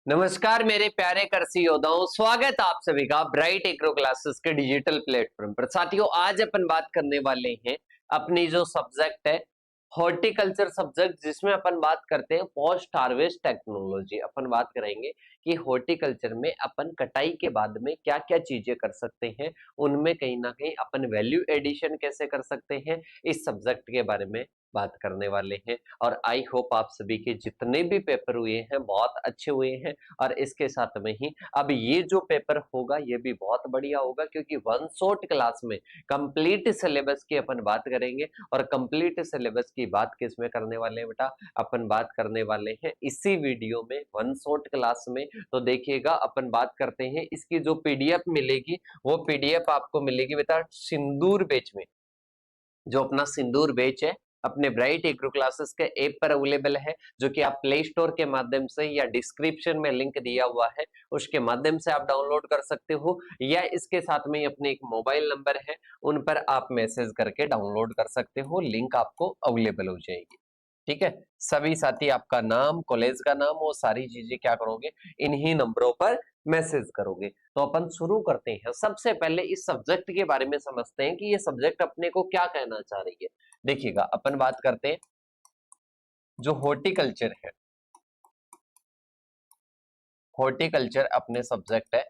नमस्कार मेरे प्यारे कृषि योद्धाओं, स्वागत है आप सभी का ब्राइट एग्रो क्लासेस के डिजिटल प्लेटफॉर्म पर। साथियों, आज अपन बात करने वाले हैं अपनी जो सब्जेक्ट है हॉर्टिकल्चर सब्जेक्ट, जिसमें अपन बात करते हैं पोस्ट हार्वेस्ट टेक्नोलॉजी। अपन बात करेंगे कि हॉर्टिकल्चर में अपन कटाई के बाद में क्या क्या चीजें कर सकते हैं, उनमें कहीं ना कहीं अपन वैल्यू एडिशन कैसे कर सकते हैं, इस सब्जेक्ट के बारे में बात करने वाले हैं। और आई होप आप सभी के जितने भी पेपर हुए हैं बहुत अच्छे हुए हैं। और इसके साथ में ही अब ये जो पेपर होगा ये भी बहुत बढ़िया होगा, क्योंकि वन शॉट क्लास में कंप्लीट सिलेबस की अपन बात करेंगे। और कंप्लीट सिलेबस की बात किस में करने वाले हैं बेटा, अपन बात करने वाले हैं इसी वीडियो में वन शॉट क्लास में। तो देखिएगा, अपन बात करते हैं इसकी जो पीडीएफ मिलेगी, वो पीडीएफ आपको मिलेगी बेटा सिंदूर बैच में। जो अपना सिंदूर बैच है अपने ब्राइट एग्रो क्लासेस के ऐप पर अवेलेबल है, जो कि आप प्ले स्टोर के माध्यम से या डिस्क्रिप्शन में लिंक दिया हुआ है उसके माध्यम से आप डाउनलोड कर सकते हो, या इसके साथ में अपने एक मोबाइल नंबर है उन पर आप मैसेज करके डाउनलोड कर सकते हो। लिंक आपको अवेलेबल हो जाएगी। ठीक है, सभी साथी आपका नाम, कॉलेज का नाम, वो सारी चीजें क्या करोगे, इन्हीं नंबरों पर मैसेज करोगे। तो अपन शुरू करते हैं। सबसे पहले इस सब्जेक्ट के बारे में समझते हैं कि ये सब्जेक्ट अपने को क्या कहना चाह रही है। देखिएगा, अपन बात करते हैं जो हॉर्टिकल्चर है, हॉर्टिकल्चर अपने सब्जेक्ट है,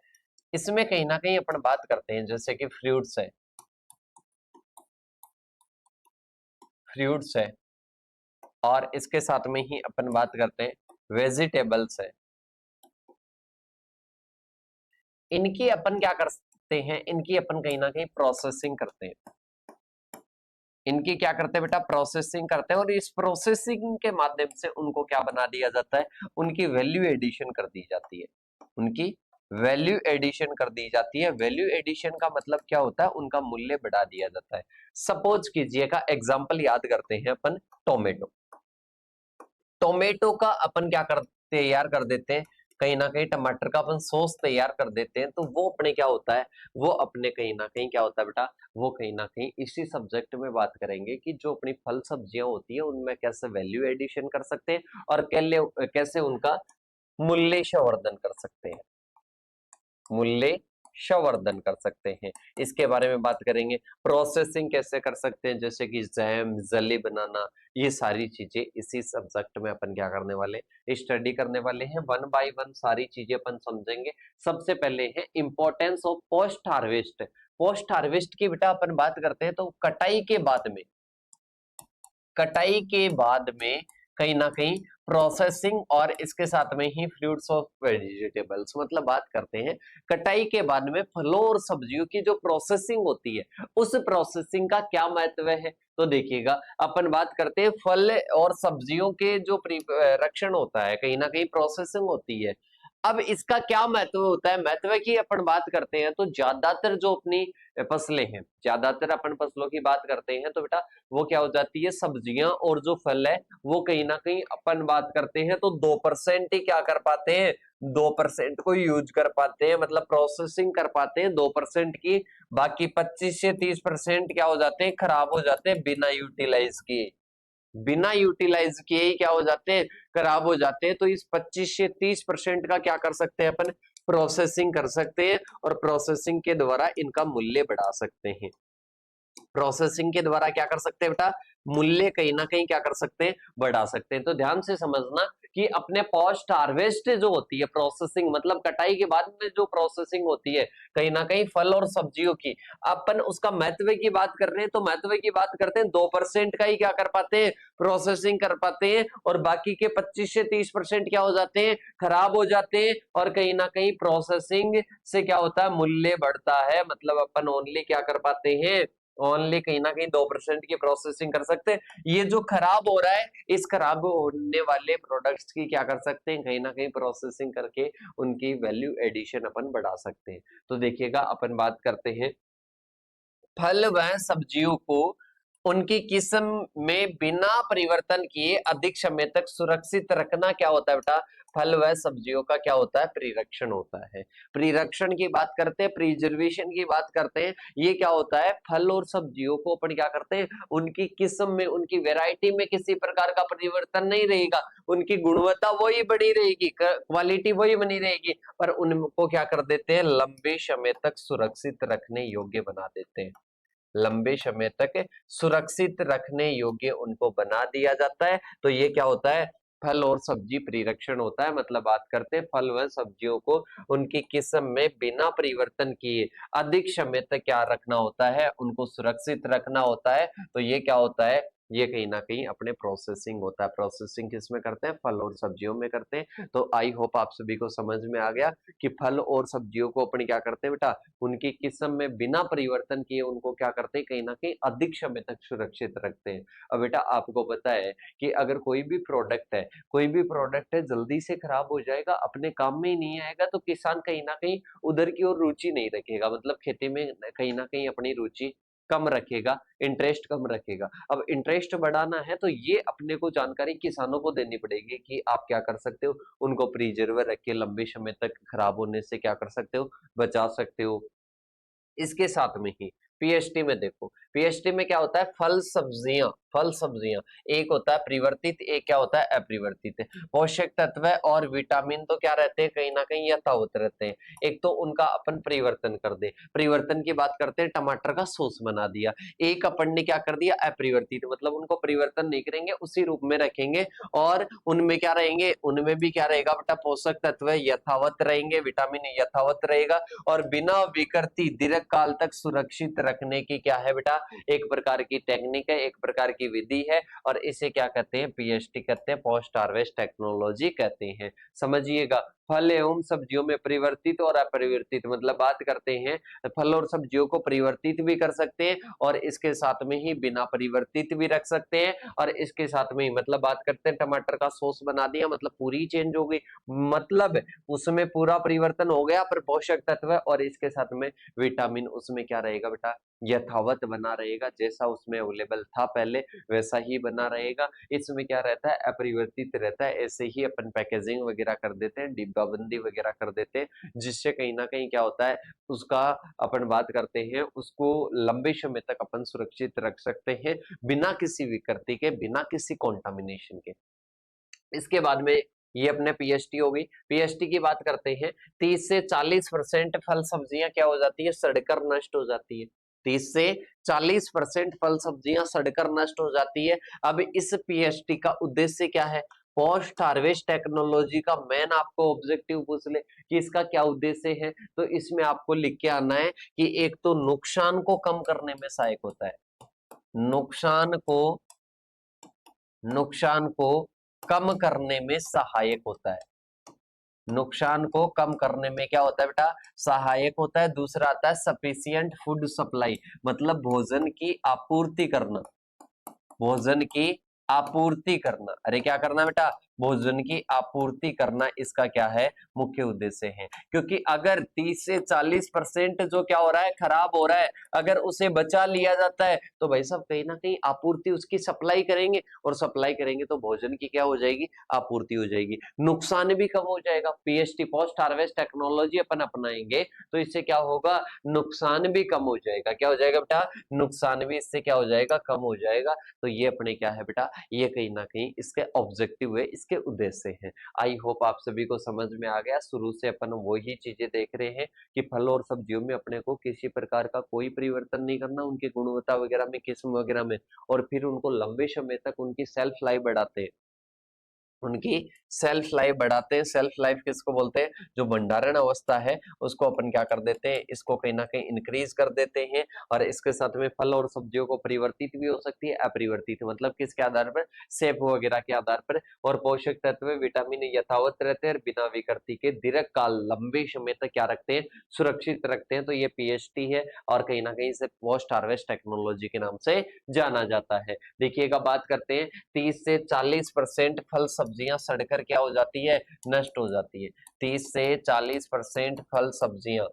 इसमें कहीं ना कहीं अपन बात करते हैं जैसे कि फ्रूट्स है, फ्रूट्स है, और इसके साथ में ही अपन बात करते हैं वेजिटेबल्स है। इनकी अपन क्या करते हैं, इनकी अपन कहीं ना कहीं प्रोसेसिंग करते हैं। इनकी क्या करते हैं बेटा, प्रोसेसिंग करते हैं। और इस प्रोसेसिंग के माध्यम से उनको क्या बना दिया जाता है, उनकी वैल्यू एडिशन कर दी जाती है। उनकी वैल्यू एडिशन कर दी जाती है। वैल्यू एडिशन का मतलब क्या होता है, उनका मूल्य बढ़ा दिया जाता है। सपोज कीजिएगा, एग्जांपल याद करते हैं अपन, टोमेटो। टोमेटो का अपन क्या कर तैयार कर देते हैं, कहीं ना कहीं टमाटर का अपन सॉस तैयार कर देते हैं। तो वो अपने क्या होता है, वो अपने कहीं ना कहीं क्या होता है बेटा, वो कहीं ना कहीं इसी सब्जेक्ट में बात करेंगे कि जो अपनी फल सब्जियां होती है उनमें कैसे वैल्यू एडिशन कर सकते हैं और कैसे उनका मूल्य संवर्धन कर सकते हैं, मूल्य संवर्धन कर सकते हैं, इसके बारे में बात करेंगे। प्रोसेसिंग कैसे कर सकते हैं, जैसे कि जैम, जली बनाना, ये सारी चीजें इसी सब्जेक्ट में अपन क्या करने वाले, स्टडी करने वाले हैं। वन बाय वन सारी चीजें अपन समझेंगे। सबसे पहले है importance of post harvest. Post harvest की बेटा अपन बात करते हैं तो कटाई के बाद में, कटाई के बाद में कहीं ना कहीं प्रोसेसिंग, और इसके साथ में ही फ्रूट्स ऑफ वेजिटेबल्स, मतलब बात करते हैं कटाई के बाद में फलों और सब्जियों की जो प्रोसेसिंग होती है उस प्रोसेसिंग का क्या महत्व है। तो देखिएगा, अपन बात करते हैं फल और सब्जियों के जो रक्षण होता है, कहीं ना कहीं प्रोसेसिंग होती है। अब इसका क्या महत्व होता है, महत्व की अपन बात करते हैं तो ज्यादातर जो अपनी फसलें हैं, ज्यादातर अपन फसलों की बात करते हैं तो बेटा वो क्या हो जाती है, सब्जियां और जो फल है वो कहीं ना कहीं अपन बात करते हैं तो 2% ही क्या कर पाते हैं, 2% को यूज कर पाते हैं, मतलब प्रोसेसिंग कर पाते हैं 2% की। बाकी 25 से 30% क्या हो जाते हैं, खराब हो जाते हैं बिना यूटिलाइज किए, बिना यूटिलाइज किए ही क्या हो जाते हैं, खराब हो जाते हैं। तो इस 25 से 30% का क्या कर सकते हैं अपन, प्रोसेसिंग कर सकते हैं, और प्रोसेसिंग के द्वारा इनका मूल्य बढ़ा सकते हैं। प्रोसेसिंग के द्वारा क्या कर सकते हैं बेटा, मूल्य कहीं ना कहीं क्या कर सकते हैं, बढ़ा सकते हैं। तो ध्यान से समझना कि अपने पोस्ट हार्वेस्ट जो होती है प्रोसेसिंग, मतलब कटाई के बाद में जो प्रोसेसिंग होती है कहीं ना कहीं फल और सब्जियों की, अपन उसका महत्व की बात कर रहे हैं तो महत्व की बात करते हैं 2% का ही क्या कर पाते हैं, प्रोसेसिंग कर पाते हैं, और बाकी के 25 से 30% क्या हो जाते हैं, खराब हो जाते हैं। और कहीं ना कहीं प्रोसेसिंग से क्या होता है, मूल्य बढ़ता है, मतलब अपन ओनली क्या कर पाते हैं, ओनली कहीं ना कहीं 2% की प्रोसेसिंग कर सकते हैं। ये जो खराब हो रहा है, इस खराब होने वाले प्रोडक्ट्स की क्या कर सकते हैं, कहीं ना कहीं प्रोसेसिंग करके उनकी वैल्यू एडिशन अपन बढ़ा सकते हैं। तो देखिएगा, अपन बात करते हैं फल व सब्जियों को उनकी किस्म में बिना परिवर्तन किए अधिक समय तक सुरक्षित रखना क्या होता है बेटा, फल व सब्जियों का क्या होता है, प्रिरक्षण होता है। प्रिरक्षण की बात करते हैं, प्रिजर्वेशन की बात करते हैं, ये क्या होता है, फल और सब्जियों को अपन क्या करते हैं, उनकी किस्म में, उनकी वैरायटी में किसी प्रकार का परिवर्तन नहीं रहेगा, उनकी गुणवत्ता वही बनी रहेगी, क्वालिटी वही बनी रहेगी, पर उनको क्या कर देते हैं, लंबे समय तक सुरक्षित रखने योग्य बना देते हैं। लंबे समय तक सुरक्षित रखने योग्य उनको बना दिया जाता है। तो ये क्या होता है, फल और सब्जी प्रिरक्षण होता है। मतलब बात करते हैं फल व सब्जियों को उनकी किस्म में बिना परिवर्तन किए अधिक समय तक क्या रखना होता है, उनको सुरक्षित रखना होता है। तो ये क्या होता है, ये कहीं ना कहीं अपने प्रोसेसिंग होता है। प्रोसेसिंग किस में करते हैं, फल और सब्जियों में करते हैं। तो आई होप आप सभी को समझ में आ गया कि फल और सब्जियों को अपन क्या करते हैं बेटा, उनकी किस्म में बिना परिवर्तन किए उनको क्या करते हैं, कहीं ना कहीं अधिक समय तक सुरक्षित रखते हैं। अब बेटा आपको पता है कि अगर कोई भी प्रोडक्ट है, कोई भी प्रोडक्ट है जल्दी से खराब हो जाएगा, अपने काम में ही नहीं आएगा, तो किसान कहीं ना कहीं उधर की ओर रुचि नहीं रखेगा, मतलब खेती में कहीं ना कहीं अपनी रुचि कम रखेगा, इंटरेस्ट कम रखेगा। अब इंटरेस्ट बढ़ाना है तो ये अपने को जानकारी किसानों को देनी पड़ेगी कि आप क्या कर सकते हो, उनको प्रिजर्व रख के लंबे समय तक खराब होने से क्या कर सकते हो, बचा सकते हो। इसके साथ में ही पीएचटी में देखो, पीएचटी में क्या होता है, फल सब्जियां, फल सब्जियां, एक होता है परिवर्तित, एक क्या होता है अपरिवर्तित। पोषक तत्व और विटामिन तो क्या रहते हैं, कहीं ना कहीं यथावत रहते हैं। एक तो उनका अपन परिवर्तन कर दे, परिवर्तन की बात करते हैं, टमाटर का सॉस बना दिया। एक अपन ने क्या कर दिया, अपरिवर्तित, मतलब उनको परिवर्तन नहीं करेंगे, उसी रूप में रखेंगे, और उनमें क्या रहेंगे, उनमें भी क्या रहेगा बेटा, पोषक तत्व यथावत रहेंगे, विटामिन यथावत रहेगा, और बिना विकृति दीर्घ काल तक सुरक्षित रखने की क्या है बेटा, एक प्रकार की टेक्निक है, एक प्रकार की विधि है, और इसे क्या कहते हैं, पीएचटी कहते हैं, पोस्ट हार्वेस्ट टेक्नोलॉजी कहते हैं। समझिएगा, फल एवं सब्जियों में परिवर्तित और अपरिवर्तित, मतलब बात करते हैं फल और सब्जियों को परिवर्तित भी कर सकते हैं, और इसके साथ में ही बिना परिवर्तित भी रख सकते हैं, और इसके साथ में ही मतलब बात करते हैं टमाटर का सॉस बना दिया, मतलब पूरी चेंज हो गई, मतलब उसमें पूरा परिवर्तन हो गया, पर पोषक तत्व और इसके साथ में विटामिन उसमें क्या रहेगा बेटा, यथावत बना रहेगा, जैसा उसमें अवेलेबल था पहले वैसा ही बना रहेगा। इसमें क्या रहता है, अपरिवर्तित रहता है। ऐसे ही अपन पैकेजिंग वगैरह कर देते हैं, डिब्बाबंदी वगैरह कर देते हैं, जिससे कहीं ना कहीं क्या होता है, उसका अपन बात करते हैं, उसको लंबे समय तक अपन सुरक्षित रख सकते हैं, बिना किसी विकृति के, बिना किसी कॉन्टामिनेशन के। इसके बाद में ये अपने पीएचटी हो गई। पीएचटी की बात करते हैं, 30 से 40% फल सब्जियां क्या हो जाती है, सड़कर नष्ट हो जाती है। 30 से 40% फल सब्जियां सड़कर नष्ट हो जाती है। अब इस पीएचटी का उद्देश्य क्या है, पोस्ट हार्वेस्ट टेक्नोलॉजी का मेन आपको ऑब्जेक्टिव पूछ ले कि इसका क्या उद्देश्य है, तो इसमें आपको लिख के आना है कि एक तो नुकसान को कम करने में सहायक होता है, नुकसान को कम करने में सहायक होता है, नुकसान को कम करने में क्या होता है बेटा, सहायक होता है। दूसरा आता है सफिशियंट फूड सप्लाई, मतलब भोजन की आपूर्ति करना, भोजन की आपूर्ति करना। अरे क्या करना बेटा, भोजन की आपूर्ति करना, इसका क्या है, मुख्य उद्देश्य है। क्योंकि अगर 30 से 40% जो क्या हो रहा है, खराब हो रहा है, अगर उसे बचा लिया जाता है तो भाई साहब कहीं ना कहीं आपूर्ति उसकी सप्लाई करेंगे, और सप्लाई करेंगे तो भोजन की क्या हो जाएगी, आपूर्ति हो जाएगी, नुकसान भी कम हो जाएगा। पीएचटी पोस्ट हार्वेस्ट टेक्नोलॉजी अपन अपनाएंगे तो इससे क्या होगा, नुकसान भी कम हो जाएगा। क्या हो जाएगा बेटा, नुकसान भी इससे क्या हो जाएगा, कम हो जाएगा। तो ये अपने क्या है बेटा, ये कहीं ना कहीं इसके ऑब्जेक्टिव है, इसके उद्देश्य है। आई होप आप सभी को समझ में आ गया। शुरू से अपन वही चीजें देख रहे हैं कि फल और सब्जियों में अपने को किसी प्रकार का कोई परिवर्तन नहीं करना, उनकी गुणवत्ता वगैरह में, किस्म वगैरह में, और फिर उनको लंबे समय तक उनकी सेल्फ लाइफ बढ़ाते हैं, उनकी सेल्फ लाइफ बढ़ाते हैं। सेल्फ लाइफ किसको बोलते हैं, जो भंडारण अवस्था है उसको अपन क्या कर देते हैं, इसको कहीं ना कहीं इंक्रीज कर देते हैं। और इसके साथ में फल और सब्जियों को परिवर्तित भी हो सकती है, अपरिवर्तित, मतलब किसके आधार पर, सेप वगैरह के आधार पर। और पोषक तत्व विटामिन यथावत रहते हैं, बिना विकृति के दीर्घ काल लंबे समय तक क्या रखते हैं, सुरक्षित रखते हैं। तो ये पीएचटी है, और कहीं ना कहीं इसे पोस्ट हार्वेस्ट टेक्नोलॉजी के नाम से जाना जाता है। देखिएगा, बात करते हैं 30 से 40% फल सब्जियां सड़कर क्या हो जाती है, नष्ट हो जाती है। 30 से 40% फल सब्जियां,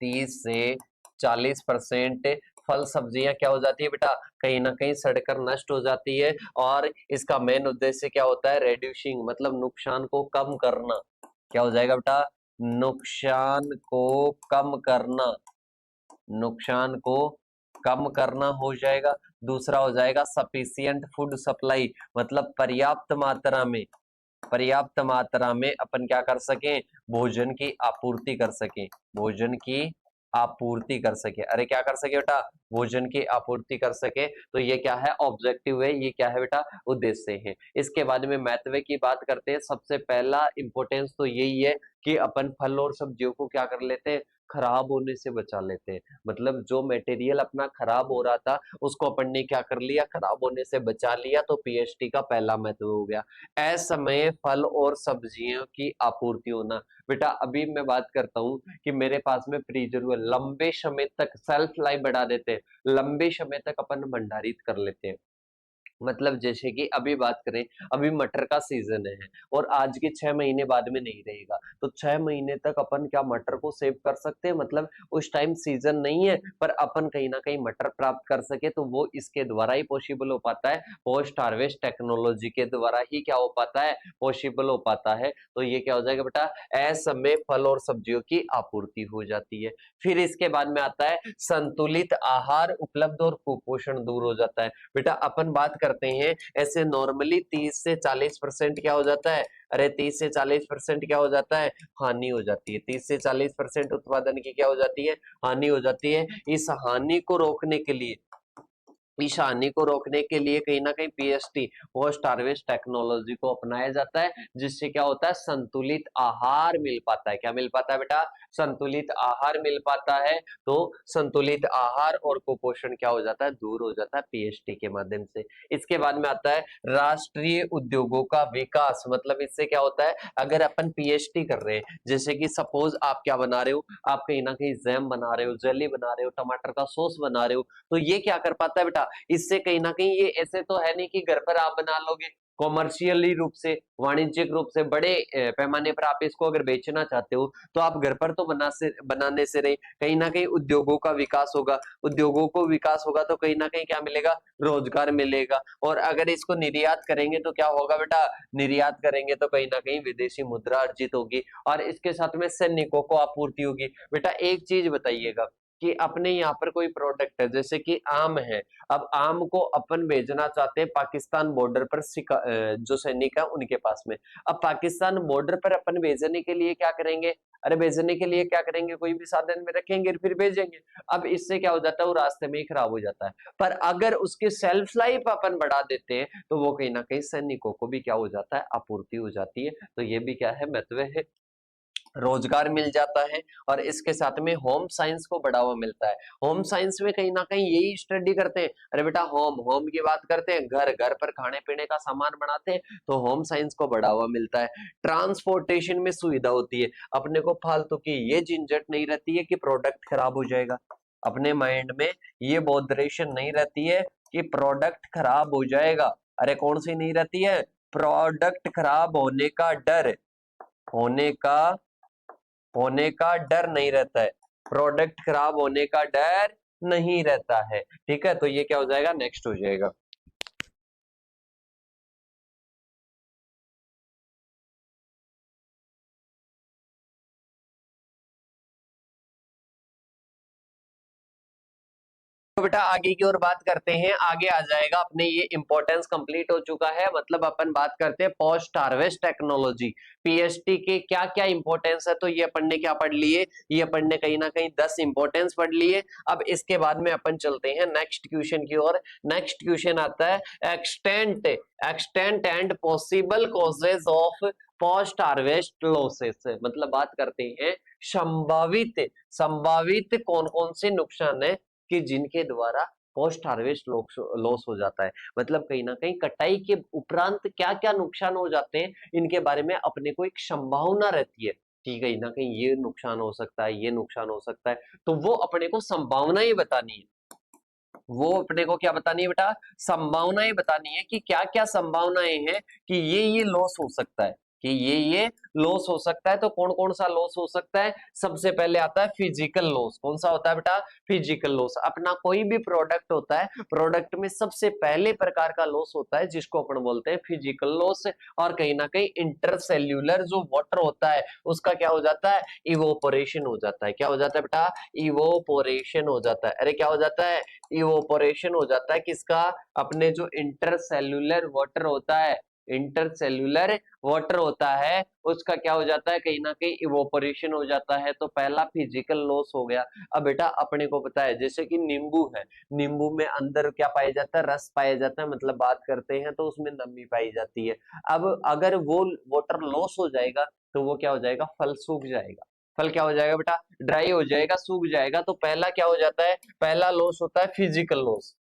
30 से 40% फल सब्जियां क्या हो जाती है बेटा, कहीं ना कहीं सड़कर नष्ट हो जाती है। और इसका मेन उद्देश्य क्या होता है, रेड्यूसिंग, मतलब नुकसान को कम करना। क्या हो जाएगा बेटा, नुकसान को कम करना, नुकसान को कम करना हो जाएगा। दूसरा हो जाएगा सफिशियंट फूड सप्लाई, मतलब पर्याप्त मात्रा में अपन क्या कर सकें, भोजन की आपूर्ति कर सकें, भोजन की आपूर्ति कर सके। अरे क्या कर सके बेटा, भोजन की आपूर्ति कर सके। तो ये क्या है, ऑब्जेक्टिव है, ये क्या है बेटा, उद्देश्य है। इसके बाद में महत्व की बात करते हैं। सबसे पहला इंपॉर्टेंस तो यही है कि अपन फल और सब्जियों को क्या कर लेते हैं, खराब होने से बचा लेते हैं। मतलब जो मटेरियल अपना खराब हो रहा था उसको अपन ने क्या कर लिया, खराब होने से बचा लिया। तो पीएचटी का पहला महत्व हो गया। असमय फल और सब्जियों की आपूर्ति होना। बेटा अभी मैं बात करता हूं कि मेरे पास में फ्रीजर हुआ, लंबे समय तक सेल्फ लाइफ बढ़ा देते हैं, लंबे समय तक अपन भंडारित कर लेते हैं। मतलब जैसे कि अभी बात करें, अभी मटर का सीजन है और आज के 6 महीने बाद में नहीं रहेगा, तो 6 महीने तक अपन क्या मटर को सेव कर सकते हैं। मतलब उस टाइम सीजन नहीं है पर अपन कहीं ना कहीं मटर प्राप्त कर सके, तो वो इसके द्वारा ही पॉसिबल हो पाता है, पोस्ट हार्वेस्ट टेक्नोलॉजी के द्वारा ही क्या हो पाता है, पॉसिबल हो पाता है। तो ये क्या हो जाएगा बेटा, असमय फल और सब्जियों की आपूर्ति हो जाती है। फिर इसके बाद में आता है संतुलित आहार उपलब्ध और कुपोषण दूर हो जाता है। बेटा अपन बात करते हैं ऐसे नॉर्मली 30 से 40% क्या हो जाता है, अरे 30 से 40% क्या हो जाता है, हानि हो जाती है। 30 से 40% उत्पादन की क्या हो जाती है, हानि हो जाती है। इस हानि को रोकने के लिए, इस हानि को रोकने के लिए कहीं ना कहीं पीएसटी, पोस्ट हार्वेस्ट टेक्नोलॉजी को अपनाया जाता है, जिससे क्या होता है, संतुलित आहार मिल पाता है। क्या मिल पाता है बेटा, संतुलित आहार मिल पाता है। तो संतुलित आहार और कुपोषण क्या हो जाता है, दूर हो जाता है पीएचटी के माध्यम से। इसके बाद में आता है राष्ट्रीय उद्योगों का विकास। मतलब इससे क्या होता है, अगर अपन पीएचडी कर रहे हैं, जैसे कि सपोज आप क्या बना रहे हो, आप कहीं ना कहीं जैम बना रहे हो, जेली बना रहे हो, टमाटर का सॉस बना रहे हो, तो ये क्या कर पाता है बेटा, इससे कहीं ना कहीं ये ऐसे तो है नहीं कि घर पर आप बना लोगे, कॉमर्शियली रूप से, वाणिज्यिक रूप से बड़े पैमाने पर आप इसको अगर बेचना चाहते हो, तो आप घर पर तो बनाने से रहे, कहीं ना कहीं उद्योगों का विकास होगा। उद्योगों को विकास होगा तो कहीं ना कहीं क्या मिलेगा, रोजगार मिलेगा। और अगर इसको निर्यात करेंगे तो क्या होगा बेटा, निर्यात करेंगे तो कहीं ना कहीं विदेशी मुद्रा अर्जित होगी और इसके साथ में सैनिकों को आपूर्ति होगी। बेटा एक चीज बताइएगा कि अपने यहाँ पर कोई प्रोडक्ट है, जैसे कि आम है, अब आम को अपन भेजना चाहते हैं पाकिस्तान बॉर्डर पर जो सैनिक है उनके पास में। अब पाकिस्तान बॉर्डर पर अपन भेजने के लिए क्या करेंगे, अरे भेजने के लिए क्या करेंगे, कोई भी साधन में रखेंगे फिर भेजेंगे। अब इससे क्या हो जाता है, वो रास्ते में ही खराब हो जाता है। पर अगर उसकी सेल्फ लाइफ अपन बढ़ा देते हैं तो वो कहीं ना कहीं सैनिकों को भी क्या हो जाता है, आपूर्ति हो जाती है। तो ये भी क्या है, महत्व है, रोजगार मिल जाता है। और इसके साथ में होम साइंस को बढ़ावा मिलता है। होम साइंस में कहीं ना कहीं यही स्टडी करते हैं, अरे बेटा होम होम की बात करते हैं, घर घर पर खाने पीने का सामान बनाते हैं, तो होम साइंस को बढ़ावा मिलता है। ट्रांसपोर्टेशन में सुविधा होती है, अपने को फालतू की ये झंझट नहीं रहती है कि प्रोडक्ट खराब हो जाएगा। अपने माइंड में ये बॉदरेशन नहीं रहती है कि प्रोडक्ट खराब हो जाएगा। अरे कौन सी नहीं रहती है, प्रोडक्ट खराब होने का होने का डर नहीं रहता है, प्रोडक्ट खराब होने का डर नहीं रहता है। ठीक है, तो ये क्या हो जाएगा, नेक्स्ट हो जाएगा। तो बेटा आगे की ओर बात करते हैं, आगे आ जाएगा अपने, ये इंपॉर्टेंस कंप्लीट हो चुका है। मतलब अपन बात करते हैं पोस्ट हार्वेस्ट टेक्नोलॉजी, पीएचटी के क्या क्या इंपॉर्टेंस है। तो ये अपन ने क्या पढ़ लिए, ये अपन ने कहीं ना कहीं 10 इंपॉर्टेंस पढ़ लिए। अब इसके बाद में अपन चलते हैं नेक्स्ट क्वेश्चन की ओर। नेक्स्ट क्वेश्चन आता है extent and possible causes of post harvest losses. मतलब बात करते हैं संभावित संभावित कौन कौन से नुकसान है कि जिनके द्वारा पोस्ट हार्वेस्ट लॉस हो जाता है। मतलब कहीं ना कहीं कटाई के उपरांत क्या क्या नुकसान हो जाते हैं, इनके बारे में अपने को एक संभावना रहती है कि कहीं ना कहीं ये नुकसान हो सकता है, ये नुकसान हो सकता है। तो वो अपने को संभावनाएं बतानी है, वो अपने को क्या बतानी है बेटा, संभावनाएं बतानी है कि क्या क्या संभावनाएं हैं कि ये लॉस हो सकता है। कि ये लॉस हो सकता है। तो कौन कौन सा लॉस हो सकता है? सबसे पहले आता है फिजिकल लॉस। कौन सा होता है बेटा? Physical loss. अपना कोई भी प्रोडक्ट होता है, प्रोडक्ट में सबसे पहले प्रकार का लॉस होता है जिसको अपन बोलते हैं फिजिकल लॉस। और कहीं ना कहीं इंटरसेल्यूलर जो वाटर होता है उसका क्या हो जाता है? इवोपोरेशन हो जाता है। क्या हो जाता है बेटा? इवोपोरेशन हो जाता है। अरे क्या हो जाता है? इवोपोरेशन हो जाता है। किसका? अपने जो इंटरसेल्यूलर वाटर होता है, इंटरसेल्यूलर वाटर होता है उसका क्या हो जाता है? कहीं ना कहीं इवोपोरेशन हो जाता है। तो पहला फिजिकल लॉस हो गया। अब बेटा अपने को पता है जैसे कि नींबू है, नींबू में अंदर क्या पाया जाता है? रस पाया जाता है, मतलब बात करते हैं तो उसमें नमी पाई जाती है। अब अगर वो वाटर लॉस हो जाएगा तो वो क्या हो जाएगा? फल सूख जाएगा। फल क्या हो जाएगा बेटा? ड्राई हो जाएगा, सूख जाएगा। तो पहला क्या हो जाता है? पहला लॉस होता है फिजिकल लॉस।